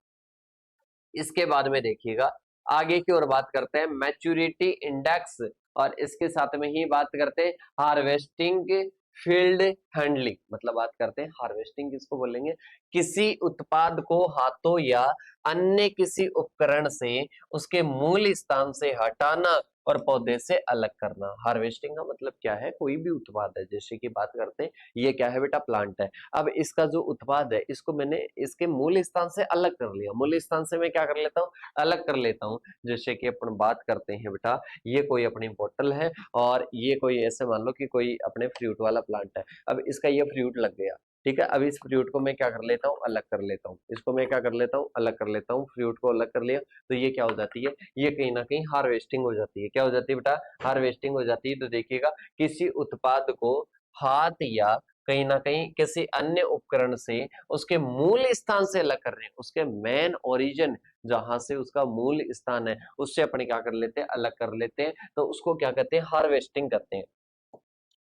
इसके बाद में देखिएगा आगे की ओर बात करते हैं मैच्योरिटी इंडेक्स, और इसके साथ में ही बात करते हैं हार्वेस्टिंग फील्ड हैंडलिंग। मतलब बात करते हैं हार्वेस्टिंग किसको बोलेंगे, किसी उत्पाद को हाथों या अन्य किसी उपकरण से उसके मूल स्थान से हटाना और पौधे से अलग करना। हार्वेस्टिंग का मतलब क्या है, कोई भी उत्पाद है, जैसे कि बात करते हैं ये क्या है बेटा, प्लांट है। अब इसका जो उत्पाद है इसको मैंने इसके मूल स्थान से अलग कर लिया, मूल स्थान से मैं क्या कर लेता हूँ, अलग कर लेता हूँ। जैसे कि अपन बात करते हैं बेटा ये कोई अपनी बोतल है और ये कोई ऐसे मान लो कि कोई अपने फ्रूट वाला प्लांट है। अब इसका ये फ्रूट लग गया, ठीक है। अब इस फ्रूट को मैं क्या कर लेता हूँ, अलग कर लेता हूँ, इसको मैं क्या कर लेता हूँ, अलग कर लेता हूँ, फ्रूट को अलग कर लिया। तो ये क्या हो जाती है, ये कहीं ना कहीं हार्वेस्टिंग हो जाती है। क्या हो जाती है बेटा, हार्वेस्टिंग हो जाती है। तो देखिएगा किसी उत्पाद को हाथ या कहीं ना कहीं किसी अन्य उपकरण से उसके मूल स्थान से अलग कर रहे हैं, उसके मेन ओरिजिन जहां से उसका मूल स्थान है उससे अपने क्या कर लेते हैं, अलग कर लेते हैं। तो उसको क्या कहते हैं, हार्वेस्टिंग कहते हैं।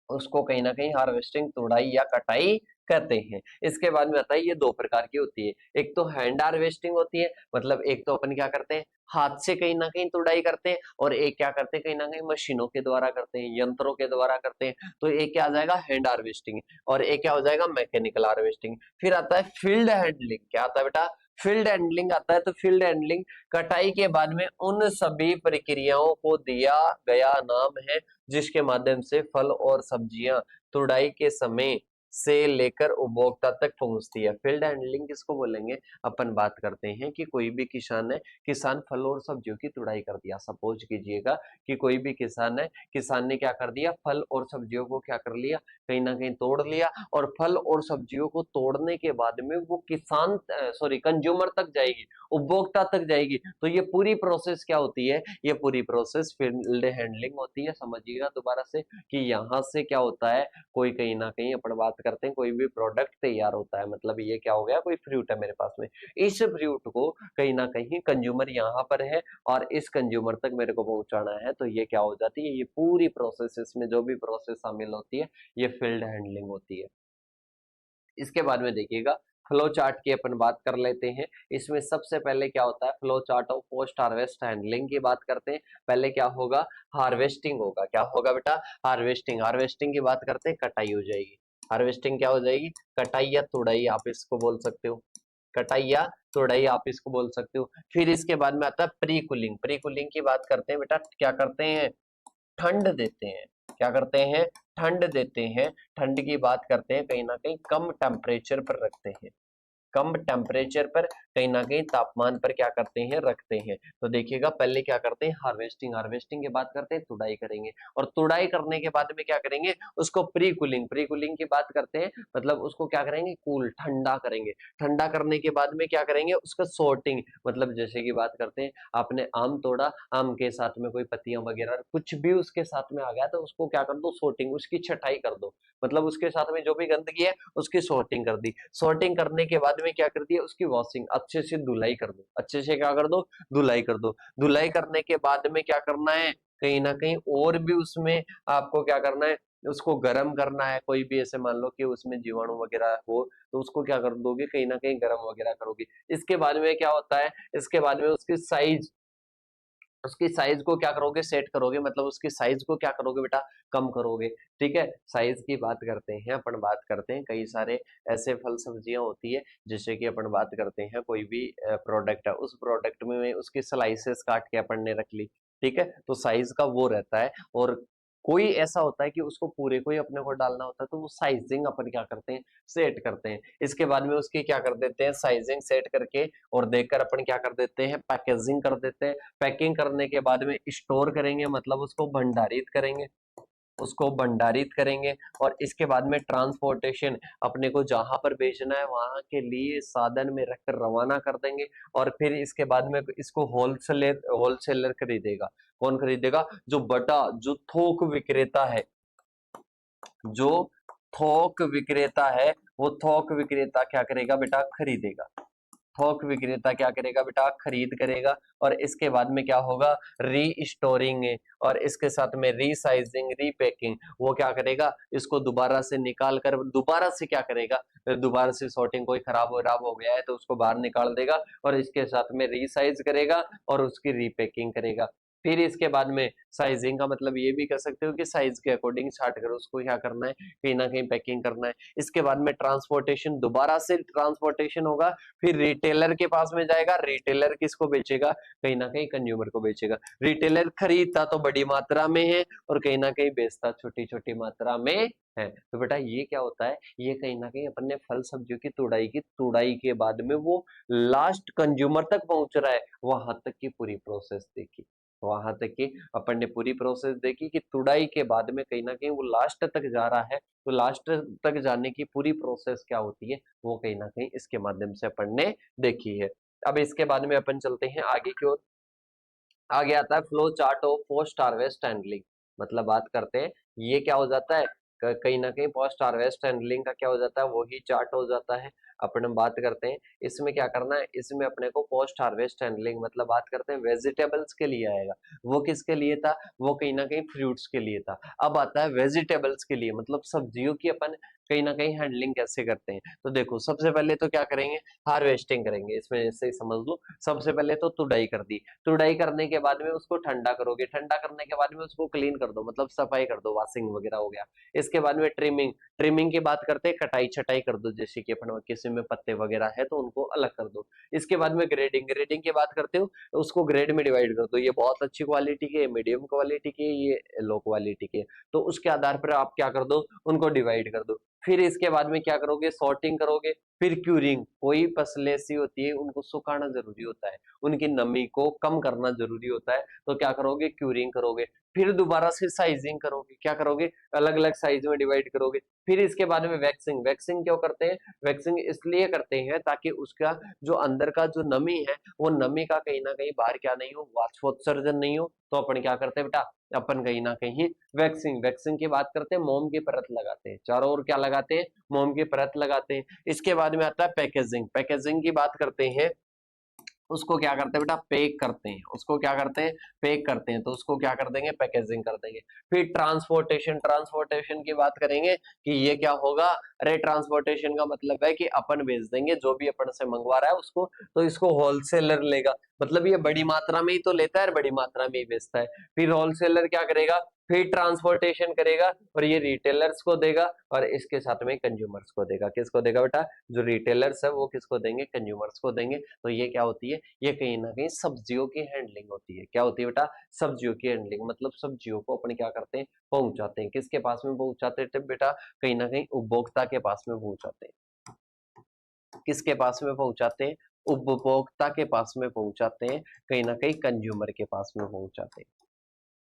उसको कहीं ना कहीं हार्वेस्टिंग, तोड़ाई या कटाई कहते हैं। इसके बाद में आता है ये दो प्रकार की होती है, एक तो हैंड हार्वेस्टिंग होती है, मतलब एक तो अपन क्या करते हैं हाथ से कहीं ना कहीं तुड़ाई करते हैं, और एक क्या करते हैं कहीं ना कहीं मशीनों के द्वारा करते हैं, यंत्रों के द्वारा करते हैं। तो एक क्या आ जाएगा हैंड हार्वेस्टिंग, और एक क्या हो जाएगा मैकेनिकल हार्वेस्टिंग। फिर आता है फील्ड हैंडलिंग। क्या आता है बेटा, फील्ड हैंडलिंग आता है। तो फील्ड हैंडलिंग कटाई के बाद में उन सभी प्रक्रियाओं को दिया गया नाम है जिसके माध्यम से फल और सब्जियां तुड़ाई के समय से लेकर उपभोक्ता तक पहुंचती है। फील्ड हैंडलिंग किसको बोलेंगे, अपन बात करते हैं कि कोई भी किसान है, किसान फल और सब्जियों की तुड़ाई कर दिया। सपोज कीजिएगा कि कोई भी किसान है, किसान ने क्या कर दिया, फल और सब्जियों को क्या कर लिया, कहीं ना कहीं तोड़ लिया, और फल और सब्जियों को तोड़ने के बाद में वो किसान सॉरी कंज्यूमर तक जाएगी, उपभोक्ता तक जाएगी। तो ये पूरी प्रोसेस क्या होती है, ये पूरी प्रोसेस फील्ड हैंडलिंग होती है। समझिएगा दोबारा से कि यहाँ से क्या होता है, कोई कहीं ना कहीं अपन बात करते हैं कोई भी प्रोडक्ट तैयार होता है, मतलब ये क्या हो गया, कोई फ्रूट है मेरे पास में, इस फ्रूट को कहीं ना कहीं कंज्यूमर यहाँ पर है और इस कंज्यूमर तक मेरे को पहुंचाना है। तो ये क्या हो जाती है, ये पूरी प्रोसेस, इसमें जो भी प्रोसेस शामिल होती है ये फील्ड हैंडलिंग होती है। इसके बाद में देखिएगा फ्लो चार्ट की अपन बात कर लेते हैं। इसमें सबसे पहले क्या होता है, flow chart of post harvest handling की बात करते हैं। पहले क्या होगा, हार्वेस्टिंग होगा। क्या होगा बेटा, हार्वेस्टिंग। हार्वेस्टिंग की बात करते हैं, कटाई हो जाएगी। हार्वेस्टिंग क्या हो जाएगी, कटाई या तुड़ाई आप इसको बोल सकते हो, कटाई या तुड़ाई आप इसको बोल सकते हो। फिर इसके बाद में आता है प्री कूलिंग। प्री कूलिंग की बात करते हैं बेटा, क्या करते हैं, ठंड देते हैं। क्या करते हैं, ठंड देते हैं। ठंड की बात करते हैं, कहीं ना कहीं कम टेम्परेचर पर रखते हैं। कम टेम्परेचर पर, कहीं ना कहीं तापमान पर क्या करते हैं, रखते हैं। तो देखिएगा पहले क्या करते हैं, हार्वेस्टिंग, हार्वेस्टिंग के बाद करते हैं तुड़ाई करेंगे, और तुड़ाई करने के बाद में क्या करेंगे, उसको प्री कूलिंग, प्री कूलिंग की बात करते हैं, मतलब उसको क्या करेंगे, कूल, ठंडा करेंगे। ठंडा करने के बाद में क्या करेंगे, उसका सॉर्टिंग, मतलब जैसे कि बात करते हैं, आपने आम तोड़ा, आम के साथ में कोई पत्तियां वगैरह कुछ भी उसके साथ में आ गया, तो उसको क्या कर दो, सॉर्टिंग, उसकी छटाई कर दो, मतलब उसके साथ में जो भी गंदगी है उसकी सॉर्टिंग कर दी। सॉर्टिंग करने के बाद में क्या कर दिया, उसकी वॉशिंग, अच्छे से धुलाई कर दो, अच्छे से क्या कर दो, धुलाई कर दो। धुलाई करने के बाद में क्या करना है, कहीं ना कहीं और भी उसमें आपको क्या करना है, उसको गर्म करना है। कोई भी ऐसे मान लो कि उसमें जीवाणु वगैरह हो, तो उसको क्या कर दोगे, कहीं ना कहीं गर्म वगैरह करोगे। इसके बाद में क्या होता है, इसके बाद में उसकी साइज, उसकी साइज को क्या करोगे, सेट करोगे, मतलब उसकी साइज को क्या करोगे बेटा, कम करोगे। ठीक है, साइज की बात करते हैं अपन, बात करते हैं कई सारे ऐसे फल सब्जियां होती है, जैसे कि अपन बात करते हैं कोई भी प्रोडक्ट है, उस प्रोडक्ट में उसकी स्लाइसेस काट के अपन ने रख ली। ठीक है, तो साइज का वो रहता है। और कोई ऐसा होता है कि उसको पूरे को ही अपने को डालना होता है, तो वो साइजिंग अपन क्या करते हैं, सेट करते हैं। इसके बाद में उसकी क्या कर देते हैं, साइजिंग सेट करके और देखकर अपन क्या कर देते हैं, पैकेजिंग कर देते हैं। पैकिंग करने के बाद में स्टोर करेंगे, मतलब उसको भंडारित करेंगे, उसको भंडारित करेंगे। और इसके बाद में ट्रांसपोर्टेशन, अपने को जहां पर बेचना है वहां के लिए साधन में रखकर रवाना कर देंगे। और फिर इसके बाद में इसको होलसेलर, होलसेलर खरीदेगा। कौन खरीदेगा, जो बटा, जो थोक विक्रेता है, जो थोक विक्रेता है, वो थोक विक्रेता क्या करेगा बेटा, खरीदेगा। थोक विक्रेता क्या करेगा बेटा, खरीद करेगा। और इसके बाद में क्या होगा, री स्टोरिंग, और इसके साथ में रीसाइजिंग, रीपैकिंग, वो क्या करेगा, इसको दोबारा से निकाल कर दोबारा से क्या करेगा, दोबारा से सॉर्टिंग, कोई खराब हो गया है तो उसको बाहर निकाल देगा, और इसके साथ में रीसाइज करेगा और उसकी रीपैकिंग करेगा। फिर इसके बाद में साइजिंग का मतलब ये भी कर सकते हो कि साइज के अकॉर्डिंग छाट कर उसको क्या करना है, कहीं ना कहीं पैकिंग करना है। इसके बाद में ट्रांसपोर्टेशन, दोबारा से ट्रांसपोर्टेशन होगा, फिर रिटेलर के पास में जाएगा। रिटेलर किसको बेचेगा, कहीं ना कहीं कंज्यूमर को बेचेगा। रिटेलर खरीदता तो बड़ी मात्रा में है, और कहीं ना कहीं बेचता छोटी छोटी मात्रा में है। तो बेटा ये क्या होता है, ये कहीं ना कहीं अपन ने फल सब्जियों की तुड़ाई की, तुड़ाई के बाद में वो लास्ट कंज्यूमर तक पहुंच रहा है, वहां तक की पूरी प्रोसेस देखी। वहां तक की अपन ने पूरी प्रोसेस देखी कि तुड़ाई के बाद में कहीं ना कहीं वो लास्ट तक जा रहा है। तो लास्ट तक जाने की पूरी प्रोसेस क्या होती है, वो कहीं ना कहीं इसके माध्यम से अपन ने देखी है। अब इसके बाद में अपन चलते हैं आगे की ओर। आगे आता है flow chart of post harvest handling, मतलब बात करते हैं ये क्या हो जाता है, कहीं ना कहीं पोस्ट हार्वेस्ट हैंडलिंग का क्या हो जाता है, वही चार्ट हो जाता है। अपन हम बात करते हैं इसमें क्या करना है, इसमें अपने को पोस्ट हार्वेस्ट हैंडलिंग, मतलब बात करते हैं वेजिटेबल्स के लिए आएगा। वो किसके लिए था, वो कहीं ना कहीं फ्रूट्स के लिए था। अब आता है वेजिटेबल्स के लिए, मतलब सब्जियों की अपन कहीं ना कहीं हैंडलिंग कैसे करते हैं। तो देखो सबसे पहले तो क्या करेंगे, हार्वेस्टिंग करेंगे, इसमें से समझ लो। सबसे पहले तो तुड़ाई कर दी, तुड़ाई करने के बाद में उसको ठंडा करोगे, ठंडा करने के बाद में उसको क्लीन कर दो, मतलब सफाई कर दो, वॉशिंग वगैरह हो गया। इसके बाद में ट्रिमिंग, ट्रिमिंग की बात करते हैं, कटाई छटाई कर दो, जैसे कि अपन किसी में पत्ते वगैरह है तो उनको अलग कर दो। इसके बाद में ग्रेडिंग, ग्रेडिंग की बात करते हो तो उसको ग्रेड में डिवाइड कर दो, ये बहुत अच्छी क्वालिटी के, मीडियम क्वालिटी के, ये लो क्वालिटी के। तो उसके आधार पर आप क्या कर दो, उनको डिवाइड कर दो। फिर इसके बाद में क्या करोगे, सॉर्टिंग करोगे। फिर क्यूरिंग, कोई फसलें ऐसी होती है उनको सुखाना जरूरी होता है, उनकी नमी को कम करना जरूरी होता है, तो क्या करोगे, क्यूरिंग करोगे। फिर दोबारा से साइजिंग करोगे, क्या करोगे, अलग अलग साइज में डिवाइड करोगे। फिर इसके बाद में वैक्सिंग, वैक्सिंग क्यों करते हैं, वैक्सिंग इसलिए करते हैं ताकि उसका जो अंदर का जो नमी है, वो नमी का कहीं ना कहीं बाहर क्या नहीं हो, वाष्पोत्सर्जन नहीं हो। तो अपन क्या करते हैं बेटा, अपन कहीं ना कहीं वैक्सिंग, वैक्सिंग की बात करते हैं, मोम की परत लगाते हैं, चारों ओर क्या लगाते हैं, मोम की परत लगाते हैं। इसके बाद में आता है पैकेजिंग, पैकेजिंग की बात करते हैं, उसको क्या करते हैं बेटा, पैक करते हैं, उसको क्या करते हैं, पैक करते हैं, तो उसको क्या कर देंगे, पैकेजिंग कर देंगे। फिर ट्रांसपोर्टेशन, ट्रांसपोर्टेशन की बात करेंगे कि ये क्या होगा, अरे ट्रांसपोर्टेशन का मतलब है कि अपन भेज देंगे जो भी अपन से मंगवा रहा है उसको, तो इसको होलसेलर लेगा, मतलब ये बड़ी मात्रा में ही तो लेता है, बड़ी मात्रा में ही बेचता है। फिर होलसेलर क्या करेगा, फिर ट्रांसपोर्टेशन करेगा, और ये रिटेलर्स को देगा, और इसके साथ में कंज्यूमर्स को देगा। किसको देगा बेटा, जो रिटेलर्स है वो किसको देंगे, कंज्यूमर्स को देंगे। तो ये क्या होती है, ये कहीं ना कहीं सब्जियों की हैंडलिंग होती है। क्या होती है बेटा, सब्जियों की हैंडलिंग, मतलब सब्जियों को अपन क्या करते हैं, पहुंचाते हैं, किसके पास में पहुंचाते हैं बेटा, कहीं ना कहीं उपभोक्ता के पास में पहुंचाते हैं। किसके पास में पहुंचाते हैं? उपभोक्ता के पास में पहुंचाते हैं, कहीं ना कहीं कंज्यूमर के पास में पहुंचाते हैं।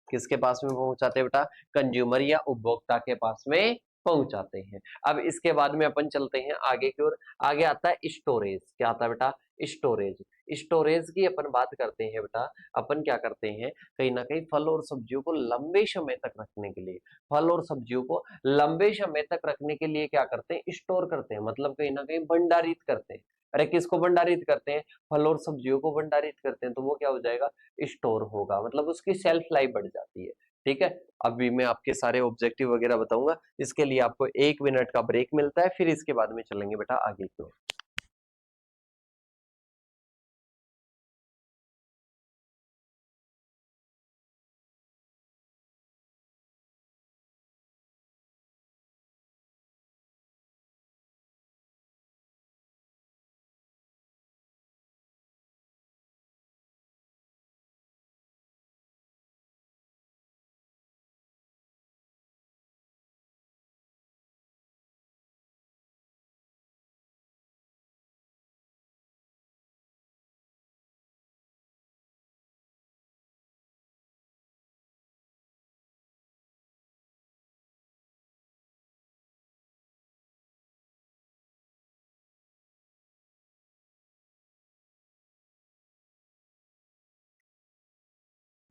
किसके पास में पहुंचाते हैं बेटा? कंज्यूमर या उपभोक्ता के पास में पहुंचाते हैं। अब इसके बाद में अपन चलते हैं आगे की ओर। आगे आता है स्टोरेज। क्या आता है बेटा? स्टोरेज। स्टोरेज की अपन बात करते हैं बेटा, अपन क्या करते हैं, कहीं ना कहीं फल और सब्जियों को लंबे समय तक रखने के लिए, फल और सब्जियों को लंबे समय तक रखने के लिए क्या करते हैं? स्टोर करते हैं, मतलब कहीं ना कहीं भंडारित करते हैं। अरे किसको भंडारित करते हैं? फल और सब्जियों को भंडारित करते हैं, तो वो क्या हो जाएगा? स्टोर होगा, मतलब उसकी शेल्फ लाइफ बढ़ जाती है। ठीक है, अभी मैं आपके सारे ऑब्जेक्टिव वगैरह बताऊंगा, इसके लिए आपको 1 मिनट का ब्रेक मिलता है, फिर इसके बाद में चलेंगे बेटा आगे की ओर।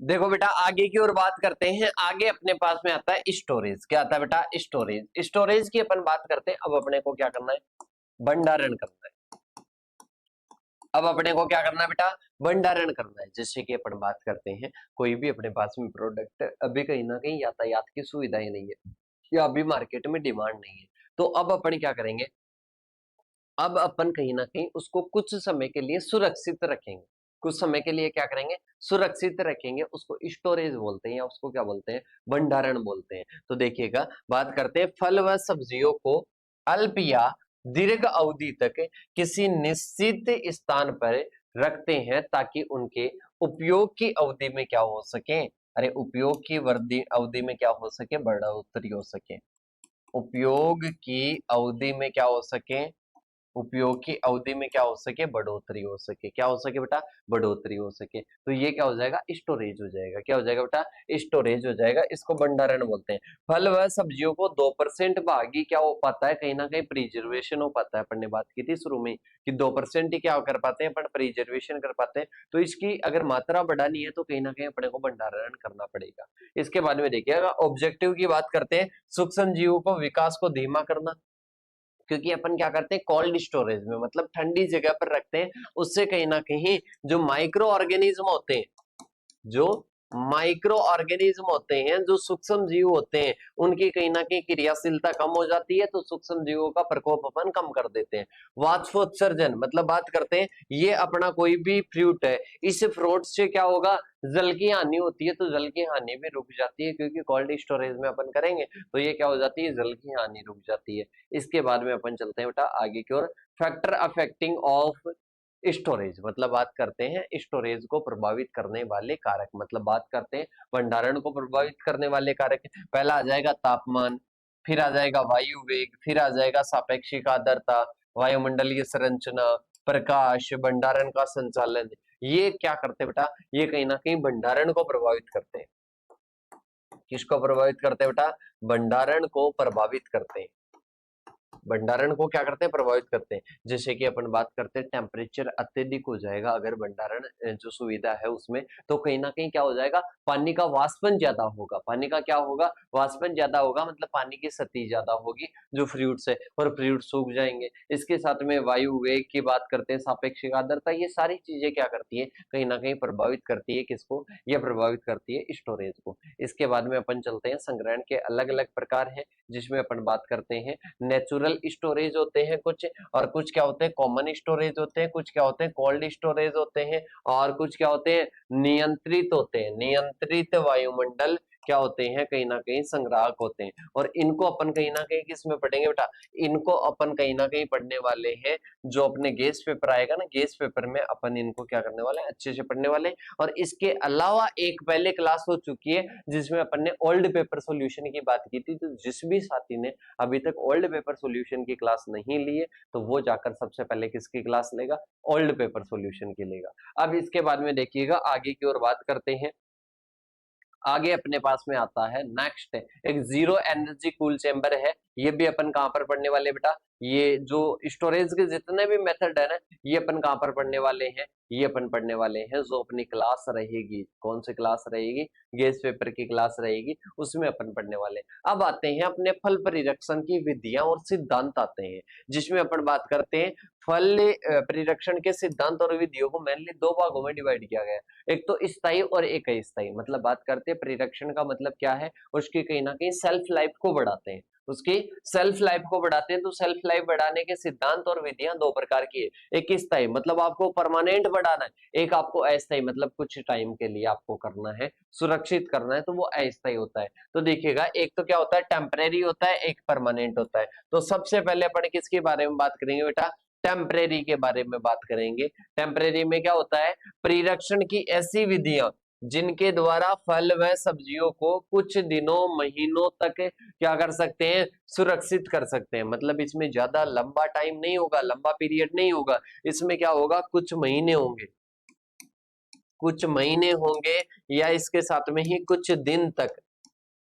देखो बेटा आगे की ओर बात करते हैं। आगे अपने पास में आता है स्टोरेज। क्या आता है बेटा? स्टोरेज। स्टोरेज की अपन बात करते हैं। अब अपने को क्या करना है? भंडारण करना है। अब अपने को क्या करना है बेटा? भंडारण करना है। जैसे कि अपन बात करते हैं, कोई भी अपने पास में प्रोडक्ट अभी कहीं ना कहीं यातायात की सुविधाएं नहीं है या अभी मार्केट में डिमांड नहीं है, तो अब अपन क्या करेंगे? अब अपन कहीं ना कहीं उसको कुछ समय के लिए सुरक्षित रखेंगे। कुछ समय के लिए क्या करेंगे? सुरक्षित रखेंगे। उसको स्टोरेज बोलते हैं या उसको क्या बोलते हैं? भंडारण बोलते हैं। तो देखिएगा, बात करते हैं फल व सब्जियों को अल्प या दीर्घ अवधि तक किसी निश्चित स्थान पर रखते हैं ताकि उनके उपयोग की अवधि में क्या हो सके? अरे उपयोग की अवधि में क्या हो सके? बढ़ोतरी हो सके। उपयोग की अवधि में क्या हो सके? उपयोग की अवधि में क्या हो सके? बढ़ोतरी हो सके। क्या हो सके बेटा? बढ़ोतरी हो सके। तो ये क्या हो जाएगा? स्टोरेज हो जाएगा। क्या हो जाएगा बेटा? स्टोरेज हो जाएगा। इसको भंडारण बोलते हैं। फल व सब्जियों को 2% भागी क्या हो पाता है? कहीं ना कहीं प्रिजर्वेशन हो पाता है। अपन ने बात की थी शुरू में कि 2% ही क्या कर पाते हैं अपन? प्रिजर्वेशन कर पाते हैं। तो इसकी अगर मात्रा बढ़ानी है तो कहीं ना कहीं अपने को भंडारण करना पड़ेगा। इसके बाद में देखिएगा, ऑब्जेक्टिव की बात करते हैं, सूक्ष्म जीवों को विकास को धीमा करना। क्योंकि अपन क्या करते हैं? कोल्ड स्टोरेज में, मतलब ठंडी जगह पर रखते हैं। उससे कहीं ना कहीं जो माइक्रो ऑर्गेनिज्म होते हैं, जो माइक्रो ऑर्गेनिज्म होते हैं, जो सूक्ष्म जीव होते हैं, उनकी कहीं ना कहीं क्रियाशीलता कम हो जाती है, तो सूक्ष्म जीवों का प्रकोप अपन कम कर देते हैं। वाष्पोत्सर्जन, मतलब बात करते हैं, ये अपना कोई भी फ्रूट है, इस फ्रूट से क्या होगा? जल की हानि होती है, तो जल की हानि भी रुक जाती है, क्योंकि कोल्ड स्टोरेज में अपन करेंगे तो ये क्या हो जाती है? जल की हानि रुक जाती है। इसके बाद में अपन चलते हैं बेटा आगे की ओर। फैक्टर अफेक्टिंग ऑफ स्टोरेज, मतलब बात करते हैं स्टोरेज को प्रभावित करने वाले कारक, मतलब बात करते हैं भंडारण को प्रभावित करने वाले कारक। पहला आ जाएगा तापमान, फिर आ जाएगा वायु वेग, फिर आ जाएगा सापेक्षिक आर्द्रता, वायुमंडलीय संरचना, प्रकाश, भंडारण का संचालन। ये क्या करते हैं बेटा? ये कहीं ना कहीं भंडारण को प्रभावित करते हैं। किसको प्रभावित करते हैं बेटा? भंडारण को प्रभावित करते हैं। भंडारण को क्या करते हैं? प्रभावित करते हैं। जैसे कि अपन बात करते हैं, टेम्परेचर अत्यधिक हो जाएगा अगर भंडारण जो सुविधा है उसमें, तो कहीं ना कहीं क्या हो जाएगा? पानी का वाष्पन ज्यादा होगा। पानी का क्या होगा? वाष्पन ज्यादा होगा, मतलब पानी की सतही ज्यादा होगी जो फ्रूट्स है, और फ्रूट सूख जाएंगे। इसके साथ में वायु वेग की बात करते हैं, सापेक्षिक आर्द्रता, ये सारी चीजें क्या करती है? कहीं ना कहीं प्रभावित करती है। किसको? ये प्रभावित करती है स्टोरेज को। इसके बाद में अपन चलते हैं, संग्रहण के अलग अलग प्रकार हैं, जिसमें अपन बात करते हैं नेचुरल स्टोरेज होते हैं कुछ, और कुछ क्या होते हैं? कॉमन स्टोरेज होते हैं, कुछ क्या होते हैं? कोल्ड स्टोरेज होते हैं, और कुछ क्या होते हैं? नियंत्रित होते हैं। नियंत्रित वायुमंडल क्या होते हैं, कहीं ना कहीं संग्राहक होते हैं। और इनको अपन कहीं ना कहीं किस में पढ़ेंगे बेटा, इनको अपन कहीं ना कहीं पढ़ने वाले हैं जो अपने गेस्ट पेपर आएगा ना, गेस्ट पेपर में अपन इनको क्या करने वाले हैं, अच्छे से पढ़ने वाले हैं। और इसके अलावा एक पहले क्लास हो चुकी है जिसमें अपन ने ओल्ड पेपर सॉल्यूशन की बात की थी, तो जिस भी साथी ने अभी तक ओल्ड पेपर सॉल्यूशन की क्लास नहीं ली है तो वो जाकर सबसे पहले किसकी क्लास लेगा, ओल्ड पेपर सॉल्यूशन की लेगा। अब इसके बाद में देखिएगा आगे की ओर बात करते हैं। आगे अपने पास में आता है नेक्स्ट एक जीरो एनर्जी कूल चेंबर है। ये भी अपन कहां पर पढ़ने वाले बेटा, ये जो स्टोरेज के जितने भी मेथड है ना, ये अपन कहां पर पढ़ने वाले हैं, ये अपन पढ़ने वाले हैं जो अपनी क्लास रहेगी, कौन सी क्लास रहेगी, गेस्ट पेपर की क्लास रहेगी, उसमें अपन पढ़ने वाले हैं। अब आते हैं अपने फल परिरक्षण की विधियां और सिद्धांत आते हैं, जिसमें अपन बात करते हैं फल परिरक्षण के सिद्धांत और विधियों को मेनली दो भागों में डिवाइड किया गया है, एक तो स्थायी और एक अस्थायी। मतलब बात करते हैं परिरक्षण का मतलब क्या है, उसकी कहीं ना कहीं सेल्फ लाइफ को बढ़ाते हैं, उसकी सेल्फ लाइफ को बढ़ाते हैं। तो सेल्फ लाइफ बढ़ाने के सिद्धांत और विधियां दो प्रकार की है, एक स्थायी मतलब आपको परमानेंट बढ़ाना है, एक आपको अस्थायी मतलब कुछ टाइम के लिए आपको करना है, सुरक्षित करना है, तो वो अस्थायी होता है। तो देखिएगा एक तो क्या होता है टेम्परेरी होता है, एक परमानेंट होता है। तो सबसे पहले अपन किसके बारे में बात करेंगे बेटा, टेम्परेरी के बारे में बात करेंगे। टेम्परेरी में क्या होता है, परिरक्षण की ऐसी विधियां जिनके द्वारा फल व सब्जियों को कुछ दिनों महीनों तक क्या कर सकते हैं, सुरक्षित कर सकते हैं। मतलब इसमें ज्यादा लंबा टाइम नहीं होगा, लंबा पीरियड नहीं होगा, इसमें क्या होगा कुछ महीने होंगे, कुछ महीने होंगे या इसके साथ में ही कुछ दिन तक,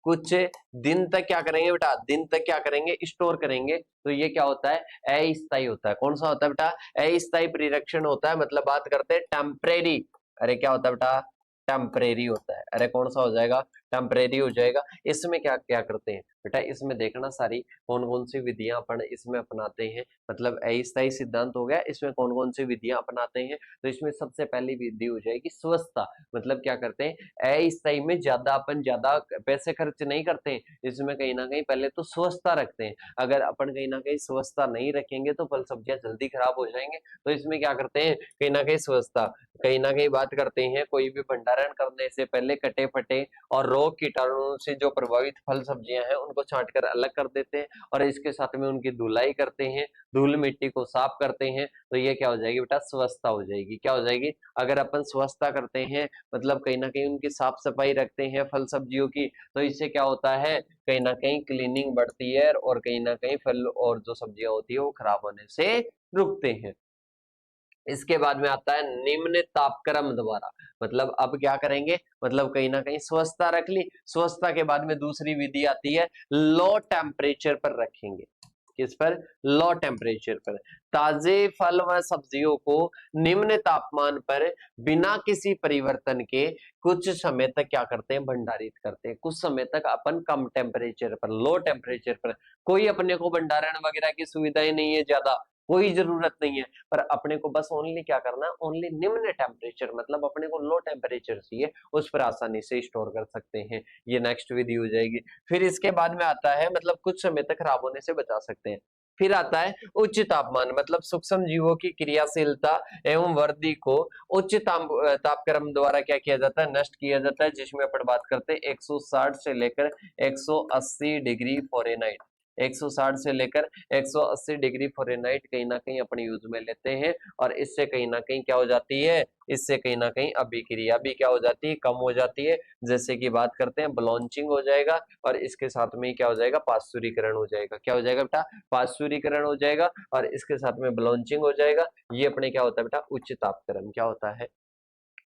कुछ दिन तक क्या करेंगे बेटा, दिन तक क्या करेंगे, स्टोर करेंगे। तो ये क्या होता है, अस्थायी होता है। कौन सा होता है बेटा, अस्थायी परिरक्षण होता है। मतलब बात करते हैं टेम्परेरी, अरे क्या होता है बेटा, टेम्परेरी होता है। अरे कौन सा हो जाएगा, टेम्परेरी हो जाएगा। इसमें क्या क्या करते हैं बेटा, इसमें देखना सारी कौन कौन सी विधियां अपन इसमें अपनाते हैं। मतलब अस्थायी सिद्धांत हो गया, इसमें कौन कौन सी विधियां अपनाते हैं। तो इसमें सबसे पहली विधि हो जाएगी स्वच्छता। मतलब क्या करते हैं, अस्थायी में ज्यादा अपन ज्यादा पैसे खर्च नहीं करते हैं, इसमें कहीं ना कहीं पहले तो स्वच्छता रखते हैं। अगर अपन कहीं ना कहीं स्वच्छता नहीं रखेंगे तो फल सब्जियां जल्दी खराब हो जाएंगे। तो इसमें क्या करते हैं, कहीं ना कहीं स्वच्छता, कहीं ना कहीं बात करते हैं कोई भी भंडारण करने से पहले कटे फटे और रोग कीटाणुओं से जो प्रभावित फल सब्जियां हैं उनको छांटकर अलग कर देते हैं, और इसके साथ में उनकी धुलाई करते हैं, धूल मिट्टी को साफ करते हैं। तो ये क्या हो जाएगी बेटा, स्वच्छता हो जाएगी। क्या हो जाएगी, अगर अपन स्वच्छता करते हैं मतलब कहीं ना कहीं उनकी साफ सफाई रखते हैं फल सब्जियों की, तो इससे क्या होता है, कहीं ना कहीं क्लीनिंग बढ़ती है और कहीं ना कहीं फल और जो सब्जियां होती है वो खराब होने से रुकते हैं। इसके बाद में आता है निम्न तापक्रम द्वारा। मतलब अब क्या करेंगे, मतलब कहीं ना कहीं स्वच्छता रख ली, स्वच्छता के बाद में दूसरी विधि आती है लो टेम्परेचर पर रखेंगे। किस पर, लो टेम्परेचर पर। ताजे फल व सब्जियों को निम्न तापमान पर बिना किसी परिवर्तन के कुछ समय तक क्या करते हैं, भंडारित करते हैं। कुछ समय तक अपन कम टेम्परेचर पर, लो टेम्परेचर पर, कोई अपने को भंडारण वगैरह की सुविधाएं नहीं है, ज्यादा कोई जरूरत नहीं है, पर अपने को बस ओनली क्या करना है, ओनली निम्न टेम्परेचर, मतलब अपने को लो टेम्परेचर चाहिए, उस पर आसानी से स्टोर कर सकते हैं। ये नेक्स्ट विधि हो जाएगी। फिर इसके बाद में आता है मतलब कुछ समय तक खराब होने से बचा सकते हैं। फिर आता है उच्च तापमान, मतलब सूक्ष्म जीवों की क्रियाशीलता एवं वृद्धि को उच्च तापक्रम द्वारा क्या किया जाता है, नष्ट किया जाता है, जिसमें अपन बात करते हैं 160 से लेकर 180 डिग्री फ़ारेनहाइट, 160 से लेकर 180 डिग्री फ़ारेनहाइट कहीं ना कहीं अपने यूज में लेते हैं। और इससे कहीं ना कहीं क्या हो जाती है, इससे कहीं ना कहीं अभिक्रिया भी क्या हो जाती है, कम हो जाती है। जैसे कि बात करते हैं ब्लॉन्चिंग हो जाएगा, और इसके साथ में क्या हो जाएगा, पाश्चुरीकरण हो जाएगा। क्या हो जाएगा बेटा, पाश्चुरीकरण हो जाएगा, और इसके साथ में ब्लॉन्चिंग हो जाएगा। ये अपने क्या होता है बेटा, उच्च तापक्रम क्या होता है,